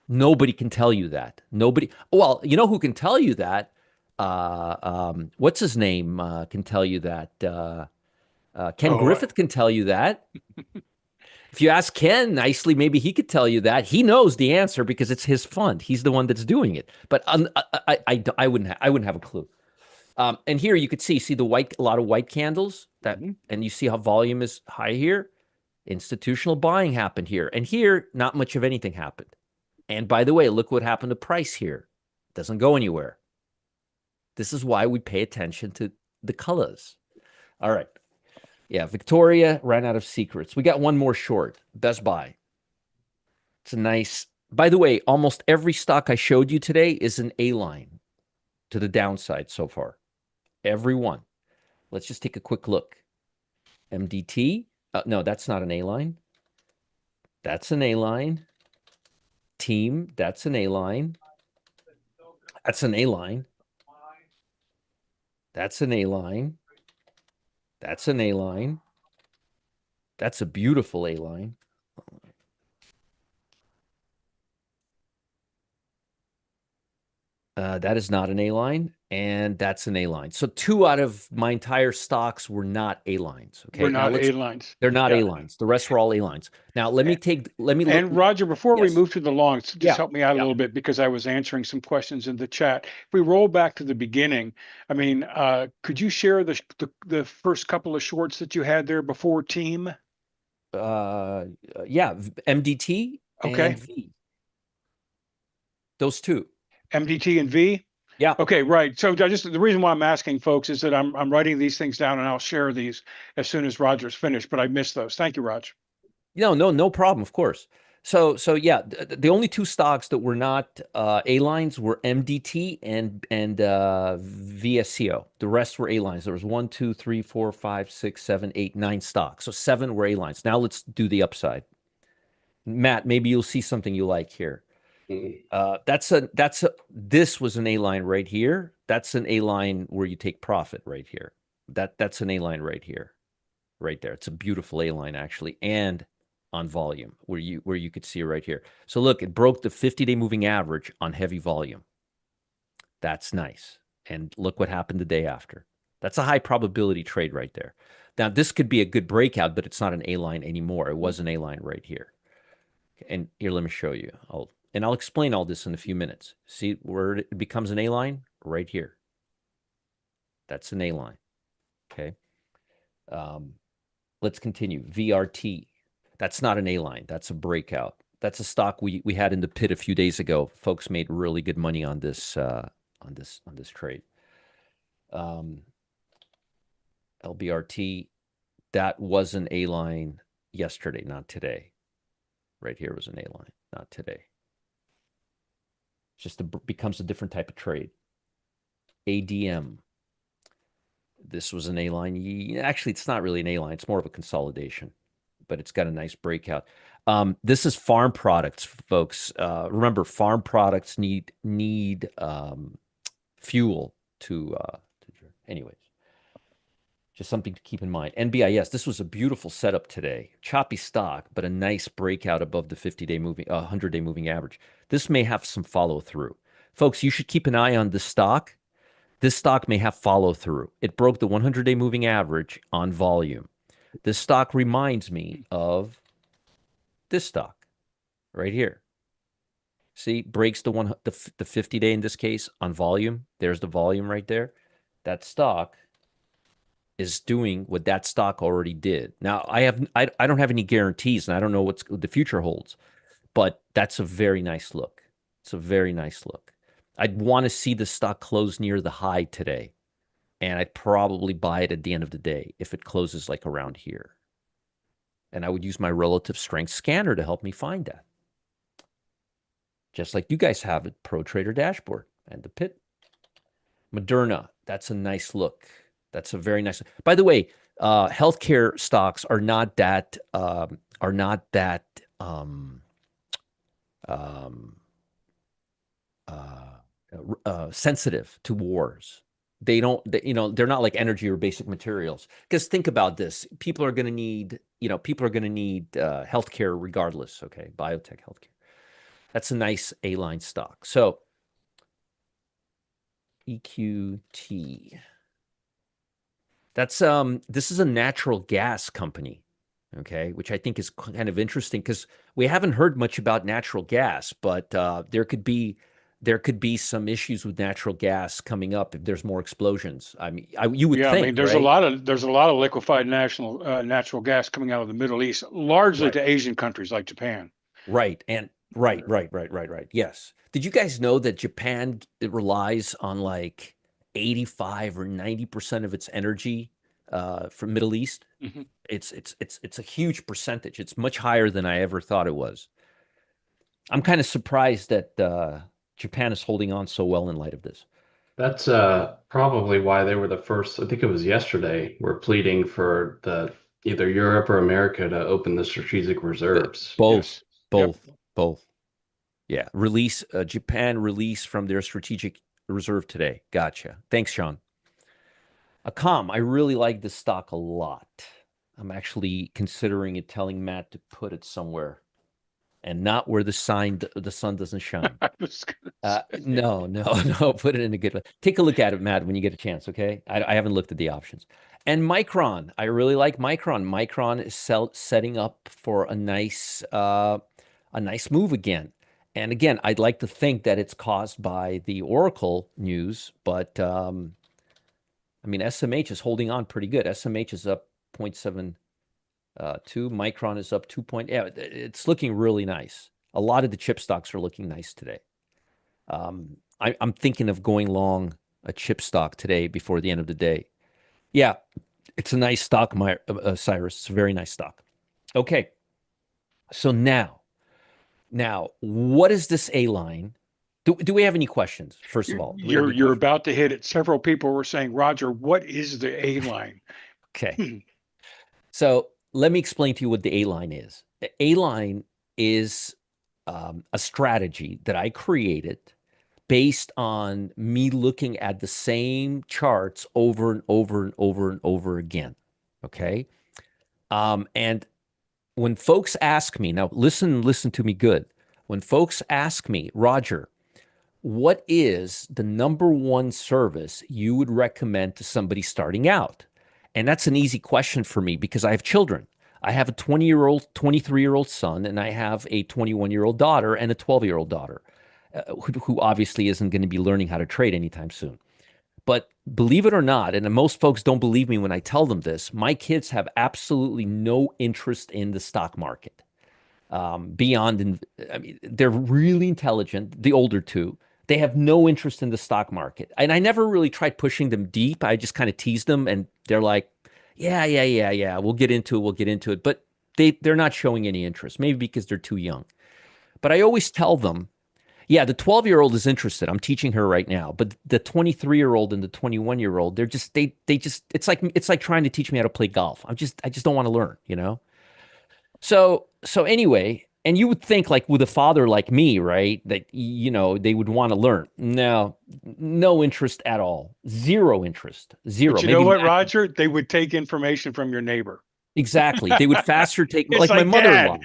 nobody can tell you that. Nobody. Well, you know who can tell you that? What's his name can tell you that. Ken Oh, Griffith can tell you that. If you ask Ken nicely, maybe he could tell you that. He knows the answer because it's his fund. He's the one that's doing it. But I wouldn't have a clue. And here you could see a lot of white candles mhm. and you see how volume is high here. Institutional buying happened here. And here, not much of anything happened. And by the way, look what happened to price here. It doesn't go anywhere. This is why we pay attention to the colors. All right. Yeah, Victoria ran out of secrets. We got one more short. Best Buy. It's a nice. By the way, almost every stock I showed you today is an A line to the downside so far. Every one. Let's just take a quick look. MDT. No, that's not an A line. That's an A line. Team. That's an A line. That's an A line. That's an A line. That's an A line. That's a beautiful A line. That is not an A line, and that's an A line. So 2 out of my entire stocks were not A lines. We're Okay, now not A lines. they're not Yeah. A lines. The rest were all A lines. Now let me look. And Roger, before we Yes. move to the longs, just Yeah. help me out a Yeah. little bit because I was answering some questions in the chat. If we roll back to the beginning, I mean, could you share the first couple of shorts that you had there before team? Yeah. MDT Okay, and V. Those 2. MDT and V. Yeah. Okay, right. So just the reason why I'm asking folks is that I'm writing these things down and I'll share these as soon as Roger's finished. But I missed those. Thank you, Roger. No problem, of course. So yeah, the only 2 stocks that were not A lines were MDT and VSCO. The rest were A lines. There was 1, 2, 3, 4, 5, 6, 7, 8, 9 stocks. So 7 were A lines. Now let's do the upside. Matt, maybe you'll see something you like here. This was an A line right here. That's an A line where you take profit right here. That's an A line right here, right there. It's a beautiful A line actually, and on volume where you could see it right here. So look, it broke the 50-day moving average on heavy volume. That's nice. And look what happened the day after. That's a high probability trade right there. Now this could be a good breakout, but it's not an A line anymore. It was an A line right here. And here, let me show you. I'll explain all this in a few minutes. See where it becomes an A line? Right here. That's an A line. Okay. Let's continue. VRT. That's not an A line. That's a breakout. That's a stock we had in the pit a few days ago. Folks made really good money on this trade. LBRT. That was an A line yesterday, not today. Right here was an A line, not today. Just becomes a different type of trade. ADM. This was an A line. Actually, it's not really an A line. It's more of a consolidation. but it's got a nice breakout. This is farm products, folks. Remember, farm products need fuel to anyways. Just something to keep in mind. NBIS, this was a beautiful setup today. Choppy stock, but a nice breakout above the 50-day moving, 100-day moving average. This may have some follow through. Folks, you should keep an eye on this stock. This stock may have follow through. It broke the 100-day moving average on volume. This stock reminds me of this stock right here. See, breaks the 50-day in this case on volume. There's the volume right there. That stock is doing what that stock already did. Now, I don't have any guarantees, and I don't know what the future holds, but that's a very nice look. It's a very nice look. I'd want to see the stock close near the high today, and I'd probably buy it at the end of the day if it closes like around here. And I would use my relative strength scanner to help me find that. Just like you guys have at Pro Trader Dashboard and the pit. Moderna, that's a nice look. That's a very nice. By the way, healthcare stocks are not that sensitive to wars. They're not like energy or basic materials. Because think about this: people are going to need healthcare regardless. Okay, biotech healthcare. That's a nice A-line stock. So EQT. That's this is a natural gas company, okay, which I think is kind of interesting because we haven't heard much about natural gas, but there could be some issues with natural gas coming up if there's more explosions. I mean, you would think, I mean, there's right? there's a lot of liquefied natural gas coming out of the Middle East, largely Right. to Asian countries like Japan. Right. And right. Yes. Did you guys know that Japan relies on like 85 or 90% of its energy from Middle East? Mm-hmm. It's a huge percentage. It's much higher than I ever thought it was. I'm kind of surprised that Japan is holding on so well in light of this. That's probably why they were the first, I think it was yesterday, were pleading for the either Europe or America to open the strategic reserves. Both, Yes. Yep. both. Yeah, Japan release from their strategic reserve today. Gotcha. Thanks, Sean. I really like this stock a lot. I'm actually considering telling Matt to put it somewhere and not where the sun doesn't shine. I was gonna say. No, put it in a good way. Take a look at it, Matt, when you get a chance, okay? I haven't looked at the options. And Micron, I really like Micron. Micron is setting up for a nice move again. And again, I'd like to think that it's caused by the Oracle news, but I mean, SMH is holding on pretty good. SMH is up 0.72. Micron is up 2. Yeah, it's looking really nice. A lot of the chip stocks are looking nice today. I'm thinking of going long a chip stock today before the end of the day. Yeah, it's a nice stock, Cyrus. It's a very nice stock. Okay, so now, what is this A line? Do we have any questions? First of all, You're about to hit it. Several people were saying, Roger, what is the A line? Okay. So let me explain to you what the A line is. The A line is a strategy that I created based on me looking at the same charts over and over and over and over again. Okay. And when folks ask me, now listen to me good. When folks ask me, Roger, what is the number one service you would recommend to somebody starting out? And that's an easy question for me because I have children. I have a 20-year-old, 23-year-old son, and I have a 21-year-old daughter and a 12-year-old daughter who obviously isn't going to be learning how to trade anytime soon. But believe it or not, and most folks don't believe me when I tell them this, my kids have absolutely no interest in the stock market. I mean, they're really intelligent, the older two. They have no interest in the stock market. And I never really tried pushing them deep. I just kind of teased them and they're like, yeah. We'll get into it. But they're not showing any interest, maybe because they're too young. But I always tell them, yeah, the 12-year-old is interested. I'm teaching her right now. But the 23-year-old and the 21-year-old, they're just it's like trying to teach me how to play golf. I just don't want to learn, So anyway, and you would think like with a father like me, right? That they would want to learn. No, no interest at all. Zero interest. Zero. But you know Maybe what, max. Roger? They would take information from your neighbor. Exactly. They would faster take It's like my like dad,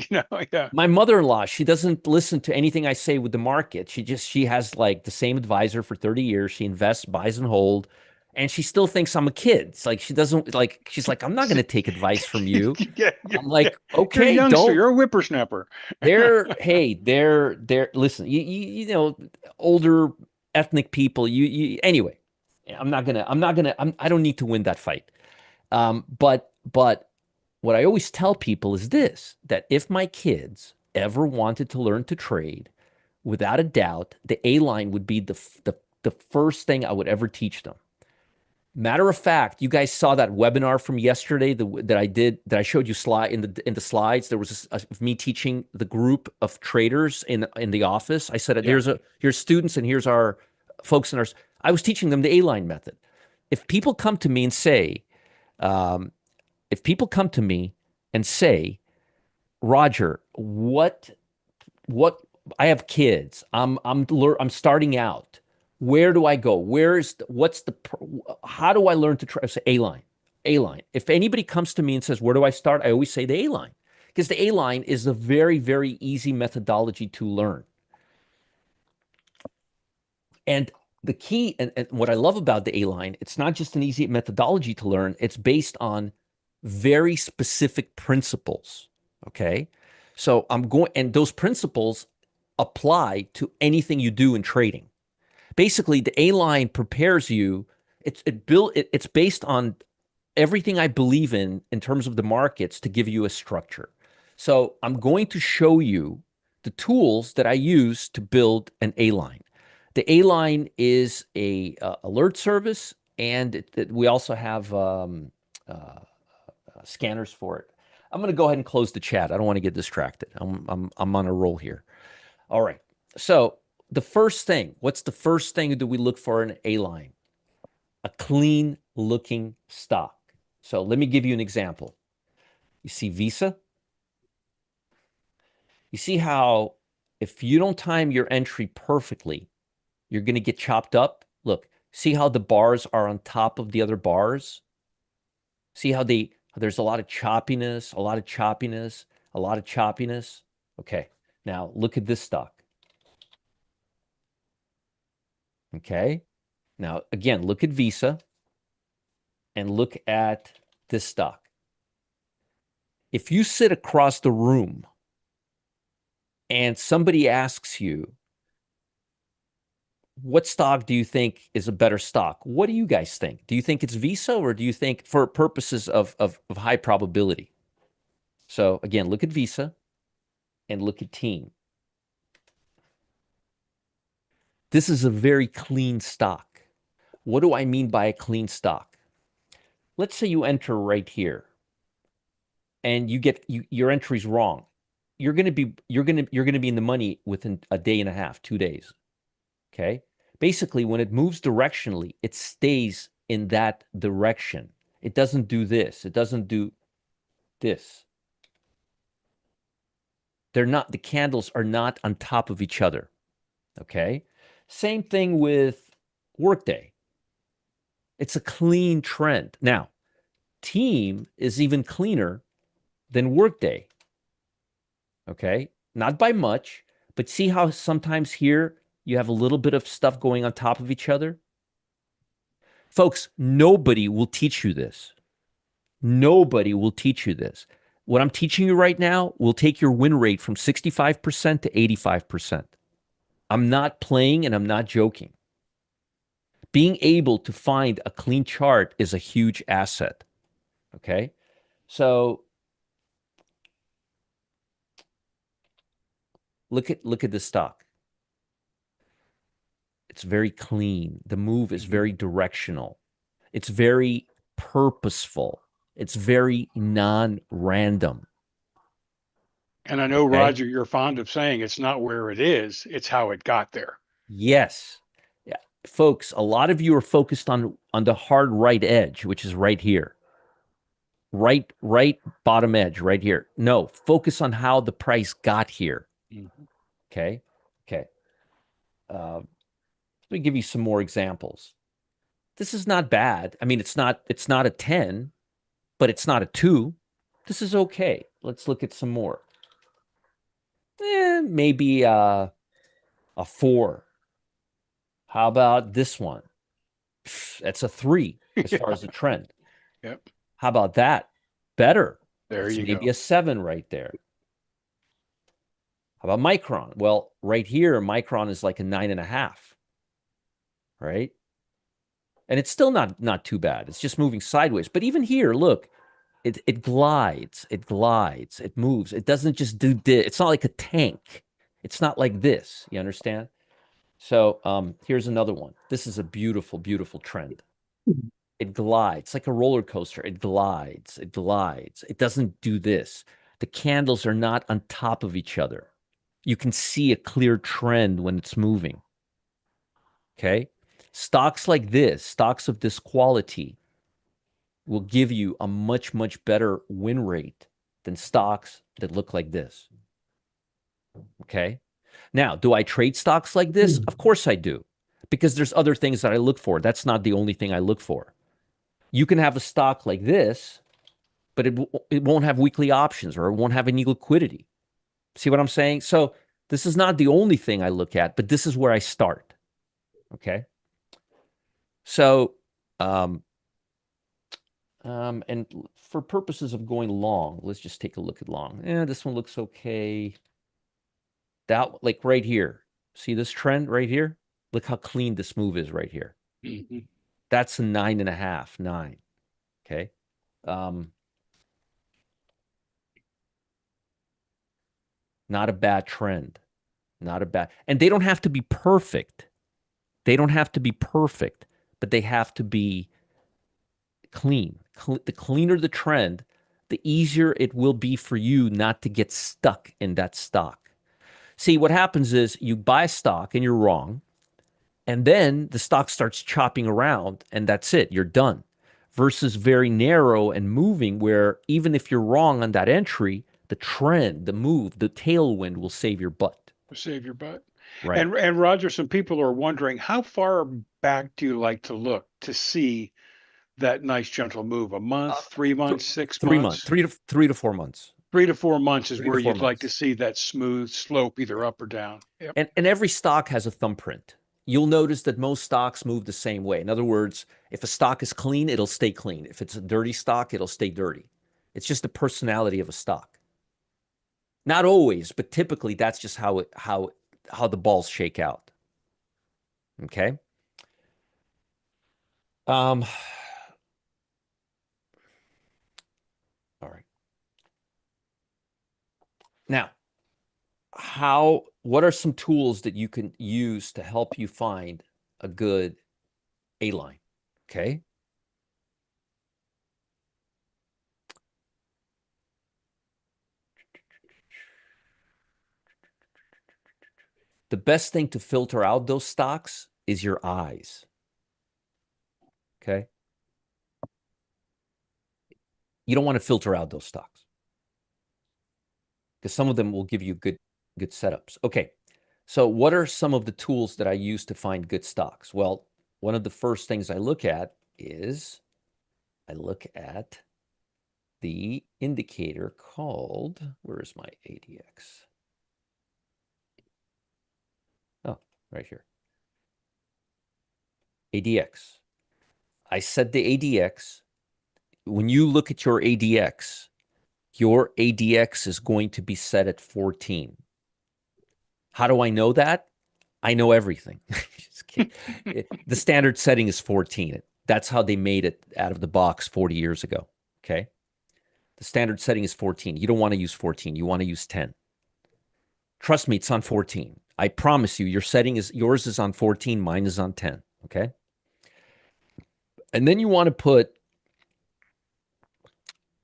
mother-in-law. yeah. My mother-in-law, she doesn't listen to anything I say with the market. She has like the same advisor for 30 years. She invests, buys and hold, and she still thinks I'm a kid. It's like she doesn't like she's like, I'm not going to take advice from you. Yeah, I'm yeah. like, You're a okay, youngster. don't. You're a whippersnapper. They're listen, older ethnic people, anyway. I don't need to win that fight. But what I always tell people is this, that if my kids ever wanted to learn to trade, without a doubt, the A line would be the first thing I would ever teach them. Matter of fact, you guys saw that webinar from yesterday that I showed you in the slides. There was me teaching the group of traders in the office. I said, Yeah. here's students and here's our folks in our. I was teaching them the A line method. If people come to me and say, um, if people come to me and say, Roger, what I have kids. I'm starting out. Where do I go? How do I learn to try? Say A line, A line. If anybody comes to me and says, where do I start? I always say the A line because the A line is a very, very easy methodology to learn. And the key, and what I love about the A line, it's not just an easy methodology to learn, it's based on very specific principles. Okay. So and those principles apply to anything you do in trading. Basically, the A line prepares you. It's based on everything I believe in terms of the markets to give you a structure. So I'm going to show you the tools that I use to build an A line. The A line is a alert service, and we also have scanners for it. I'm going to go ahead and close the chat. I don't want to get distracted. I'm on a roll here. All right. So what's the first thing that we look for in an A line? A clean looking stock. So let me give you an example. You see Visa? You see how if you don't time your entry perfectly, you're going to get chopped up? Look, see how the bars are on top of the other bars? See how there's a lot of choppiness, a lot of choppiness, a lot of choppiness. Okay. Now look at this stock. Okay. Now again, look at Visa and look at this stock. If you sit across the room and somebody asks you, what stock do you think is a better stock? What do you guys think? Do you think it's Visa, or do you think for purposes of high probability? So again, look at Visa and look at Team. This is a very clean stock. What do I mean by a clean stock? Let's say you enter right here and your entry's wrong. You're going to be in the money within a day and a half, 2 days. Okay? Basically, when it moves directionally, it stays in that direction. It doesn't do this. It doesn't do this. The candles are not on top of each other. Okay? Same thing with Workday. It's a clean trend. Now, Team is even cleaner than Workday. Okay? Not by much, but see how sometimes here you have a little bit of stuff going on top of each other? Folks, nobody will teach you this. Nobody will teach you this. What I'm teaching you right now will take your win rate from 65% to 85%. I'm not playing and I'm not joking. Being able to find a clean chart is a huge asset. Okay? So look at the stock. It's very clean. The move is very directional. It's very purposeful. It's very non-random. And I know, Okay? Roger, you're fond of saying it's not where it is, it's how it got there. Yes. Yeah. Folks, a lot of you are focused on the hard right edge, which is right here. Right bottom edge right here. No, focus on how the price got here. Mm-hmm. Okay. Let me give you some more examples. This is not bad. I mean, it's not a 10, but it's not a 2. This is okay. Let's look at some more. Maybe a 4. How about this one? That's a 3 as far as the trend. Yep. How about that? Better. There That's you maybe go. a 7 right there. How about Micron? Well, right here, Micron is like a 9.5, right? And it's still not too bad. It's just moving sideways. But even here, look, it glides, it moves. It doesn't just do this. It's not like a tank. It's not like this. You understand? So here's another one. This is a beautiful, beautiful trend. It glides like a roller coaster. It glides. It doesn't do this. The candles are not on top of each other. You can see a clear trend when it's moving. Okay. Stocks like this, stocks of this quality, will give you a much, much better win rate than stocks that look like this. Okay. Now, do I trade stocks like this? Of course I do, because there's other things that I look for. That's not the only thing I look for. You can have a stock like this, but it won't have weekly options, or it won't have any liquidity. See what I'm saying? So this is not the only thing I look at, but this is where I start. Okay. So, and for purposes of going long, let's just take a look at long. This one looks okay. That, like right here, see this trend right here? Look how clean this move is right here. Mm-hmm. That's a 9.5, 9. Okay. Not a bad trend. Not a bad, and they don't have to be perfect. They don't have to be perfect, but they have to be clean. The cleaner the trend, the easier it will be for you not to get stuck in that stock. See, what happens is you buy a stock and you're wrong, and then the stock starts chopping around, and that's it. You're done. Versus very narrow and moving, where even if you're wrong on that entry, the trend, the move, the tailwind will save your butt. Save your butt. Right. And Roger, some people are wondering how far back do you like to look to see that nice gentle move? A month, 3 months, 6 months? 3 to 4 months. 3 to 4 months is Three to where four you'd like to months. see that smooth slope either up or down. Yep. And every stock has a thumbprint. You'll notice that most stocks move the same way. In other words, if a stock is clean, it'll stay clean. If it's a dirty stock, it'll stay dirty. It's just the personality of a stock. Not always, but typically that's just how the balls shake out. Okay. All right. Now, what are some tools that you can use to help you find a good A line? Okay. The best thing to filter out those stocks is your eyes. Okay. You don't want to filter out those stocks because some of them will give you good setups. Okay. So what are some of the tools that I use to find good stocks? Well, one of the first things I look at is I look at the indicator called, where is my ADX? Oh, right here. ADX. I set the ADX. When you look at your ADX is going to be set at 14. How do I know that? I know everything. Just kidding. The standard setting is 14. That's how they made it out of the box 40 years ago. Okay. The standard setting is 14. You don't want to use 14. You want to use 10. Trust me, it's on 14. I promise you, yours is on 14, mine is on 10. Okay. And then you want to put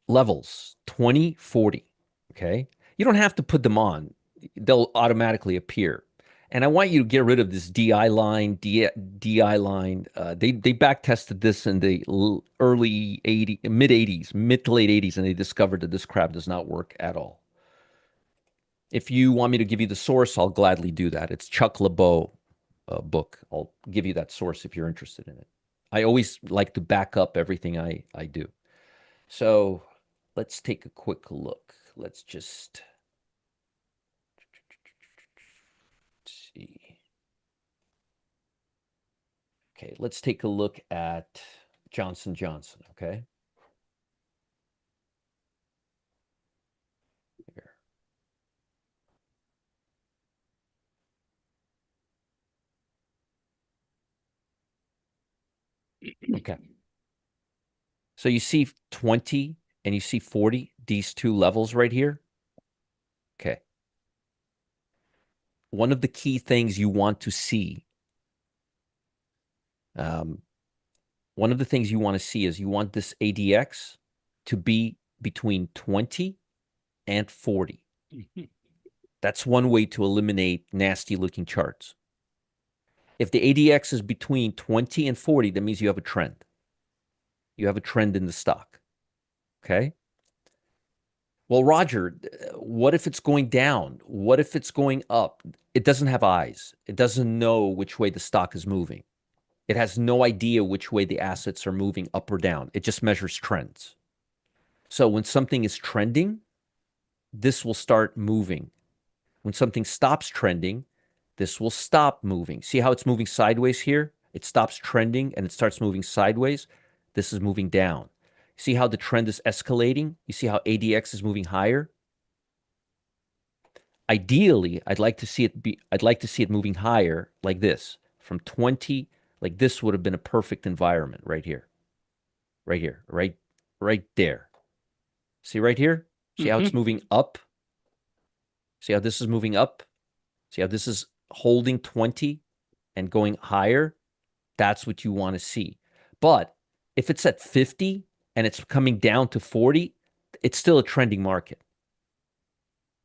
levels 20, 40. Okay. You don't have to put them on, they'll automatically appear. And I want you to get rid of this DI line, DI line. They back tested this in the early 80s, mid 80s, mid to late 80s, and they discovered that this crap does not work at all. If you want me to give you the source, I'll gladly do that. It's Chuck LeBeau book. I'll give you that source if you're interested in it. I always like to back up everything I do. So let's take a quick look. Let's just see. Okay, let's take a look at Johnson Johnson, okay? Here. Okay. So you see 20 and you see 40, these two levels right here. Okay. One of the key things you want to see, one of the things you want to see is you want this ADX to be between 20 and 40. That's one way to eliminate nasty looking charts. If the ADX is between 20 and 40, that means you have a trend. You have a trend in the stock. Okay. Well, Roger, what if it's going down? What if it's going up? It doesn't have eyes. It doesn't know which way the stock is moving. It has no idea which way the assets are moving up or down. It just measures trends. So when something is trending, this will start moving. When something stops trending, this will stop moving. See how it's moving sideways here? It stops trending and it starts moving sideways. This is moving down. See how the trend is escalating? You see how ADX is moving higher? Ideally, I'd like to see it moving higher like this. From 20, like this would have been a perfect environment right here. Right here, right there. See right here? See how it's moving up? See how this is moving up? See how this is holding 20 and going higher? That's what you want to see. But if it's at 50 and it's coming down to 40, it's still a trending market.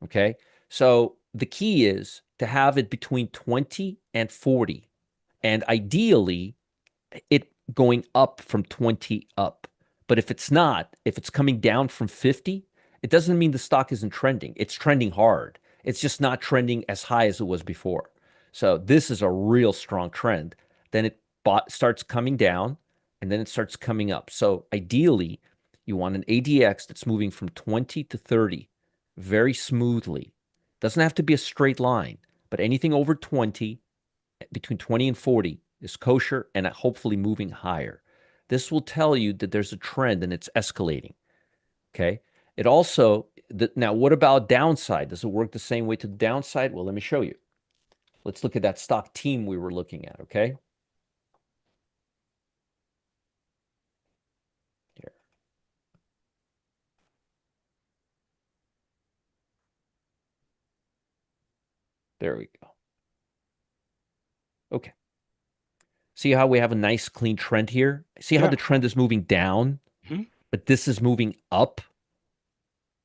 Okay? So the key is to have it between 20 and 40. And ideally, it going up from 20 up. But if it's not, if it's coming down from 50, it doesn't mean the stock isn't trending. It's trending hard. It's just not trending as high as it was before. So this is a real strong trend. Then it starts coming down and then it starts coming up. So ideally, you want an ADX that's moving from 20 to 30 very smoothly. Doesn't have to be a straight line, but anything over 20, between 20 and 40 is kosher and hopefully moving higher. This will tell you that there's a trend and it's escalating. Okay. It also, now what about downside? Does it work the same way to the downside? Well, let me show you. Let's look at that stock team we were looking at. Okay. Here. There we go. Okay. See how we have a nice clean trend here? See how the trend is moving down, but this is moving up?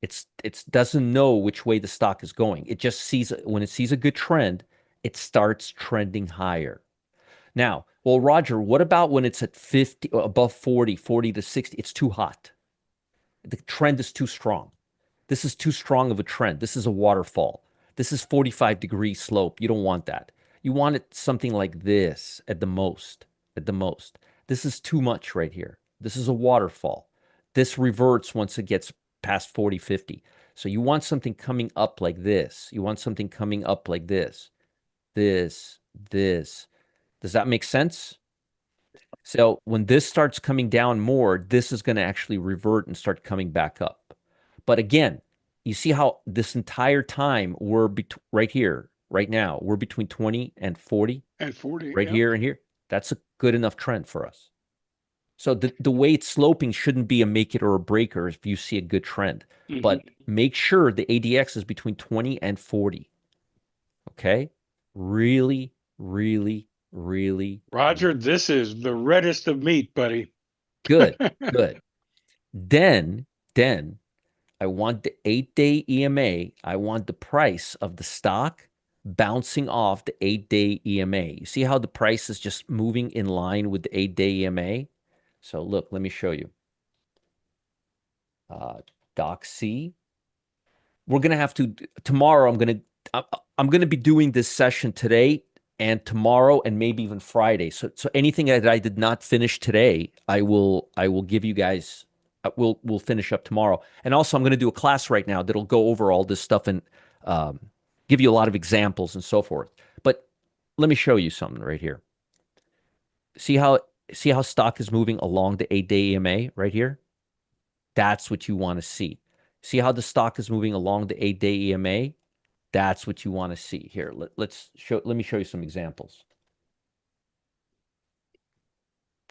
It doesn't know which way the stock is going. It just sees, when it sees a good trend, it starts trending higher. Now, well, Roger, what about when it's at 50, above 40, 40 to 60? It's too hot. The trend is too strong. This is too strong of a trend. This is a waterfall. This is 45-degree slope. You don't want that. You want it something like this at the most, at the most. This is too much right here. This is a waterfall. This reverts once it gets past 40, 50. So you want something coming up like this. You want something coming up like this. This. Does that make sense? So when this starts coming down more, this is going to actually revert and start coming back up. But again, you see how this entire time we're right here, right now, we're between 20 and 40. And 40. Right here and here. That's a good enough trend for us. So the way it's sloping shouldn't be a make it or a breaker if you see a good trend. But make sure the ADX is between 20 and 40. Okay? Really, really, really. Roger, this is the reddest of meat, buddy. Good, good. Then I want the 8-day EMA. I want the price of the stock bouncing off the 8-day EMA. You see how the price is just moving in line with the 8-day EMA? So look, let me show you. Doc C. We're gonna have to tomorrow. I'm gonna be doing this session today and tomorrow and maybe even Friday. So anything that I did not finish today, I will give you guys. We'll finish up tomorrow. And also, I'm going to do a class right now that'll go over all this stuff and give you a lot of examples and so forth. But let me show you something right here. See how stock is moving along the 8-day EMA right here? That's what you want to see. See how the stock is moving along the 8-day EMA? That's what you want to see. Here, let me show you some examples.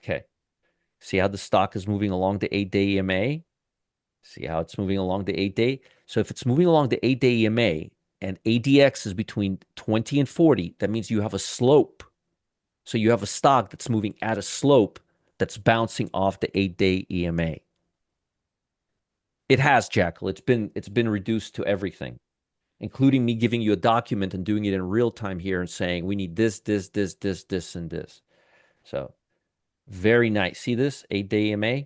Okay. See how the stock is moving along the 8-day EMA? See how it's moving along the 8-day? So if it's moving along the 8-day EMA and ADX is between 20 and 40, that means you have a slope. So you have a stock that's moving at a slope that's bouncing off the 8-day EMA. It has, Jackal. It's been reduced to everything, including me giving you a document and doing it in real time here and saying we need this, and this. So very nice. See this 8-day EMA?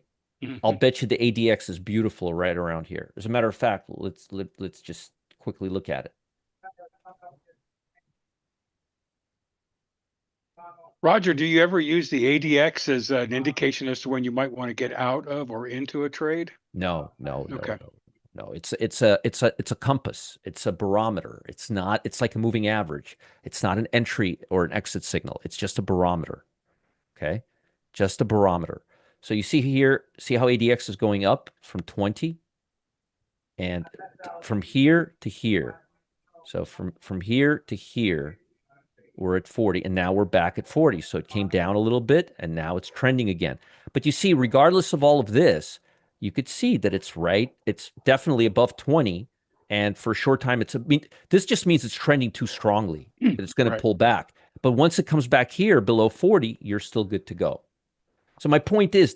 I'll bet you the ADX is beautiful right around here. As a matter of fact, let's just quickly look at it. Roger, do you ever use the ADX as an indication as to when you might want to get out of or into a trade? No. Okay. No. It's a compass. It's a barometer. It's like a moving average. It's not an entry or an exit signal. It's just a barometer. Okay? Just a barometer. So you see here, see how ADX is going up from 20 and from here to here. So from here to here, we're at 40 and now we're back at 40. So it came down a little bit and now it's trending again. But you see, regardless of all of this, you could see that it's right. It's definitely above 20. And for a short time, this just means it's trending too strongly, that it's going to pull back. But once it comes back here below 40, you're still good to go. So my point is,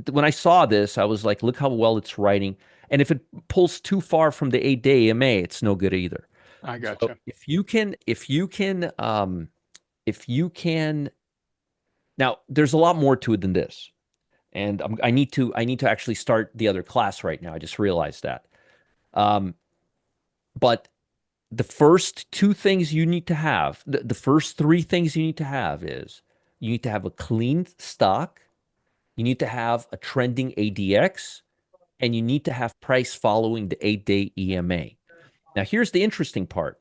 when I saw this, I was like, look how well it's writing. And if it pulls too far from the 8-day EMA, it's no good either. I gotcha. So if you can, now there's a lot more to it than this. And I need to actually start the other class right now. I just realized that. But the first two things you need to have, the first three things you need to have is you need to have a clean stock. You need to have a trending ADX, and you need to have price following the 8-day EMA. Now, here's the interesting part.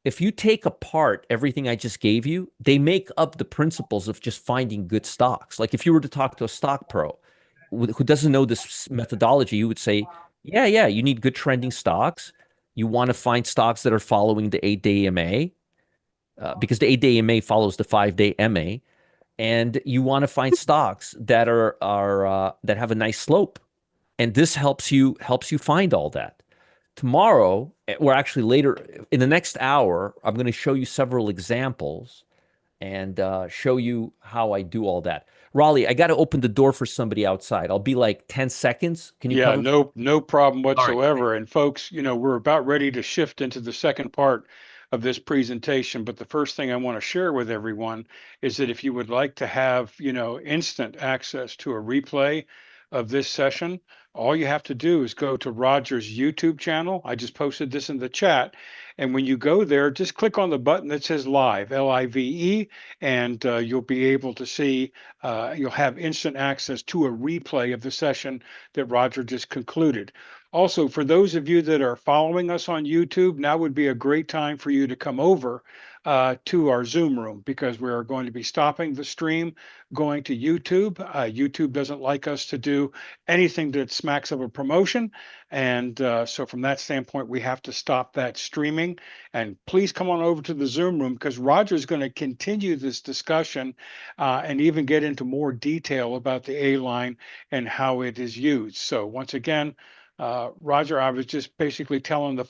If you take apart everything I just gave you, they make up the principles of just finding good stocks. Like if you were to talk to a stock pro who doesn't know this methodology, you would say, yeah, you need good trending stocks. You want to find stocks that are following the 8-day EMA because the 8-day EMA follows the 5-day MA. And you want to find stocks that that have a nice slope, and this helps you find all that. Tomorrow, or actually later in the next hour, I'm going to show you several examples and show you how I do all that. Raleigh, I got to open the door for somebody outside. I'll be like 10 seconds. Can you cover? No problem whatsoever. Right. And folks, we're about ready to shift into the second part of this presentation. But the first thing I want to share with everyone is that if you would like to have, instant access to a replay of this session, all you have to do is go to Roger's YouTube channel. I just posted this in the chat. And when you go there, just click on the button that says live, LIVE, and you'll be able to see, you'll have instant access to a replay of the session that Roger just concluded. Also, for those of you that are following us on YouTube, now would be a great time for you to come over to our Zoom room because we are going to be stopping the stream, going to YouTube. YouTube doesn't like us to do anything that smacks of a promotion. And so from that standpoint, we have to stop that streaming. And please come on over to the Zoom room because Roger's going to continue this discussion and even get into more detail about the A-line and how it is used. So once again, Roger, I was just basically telling the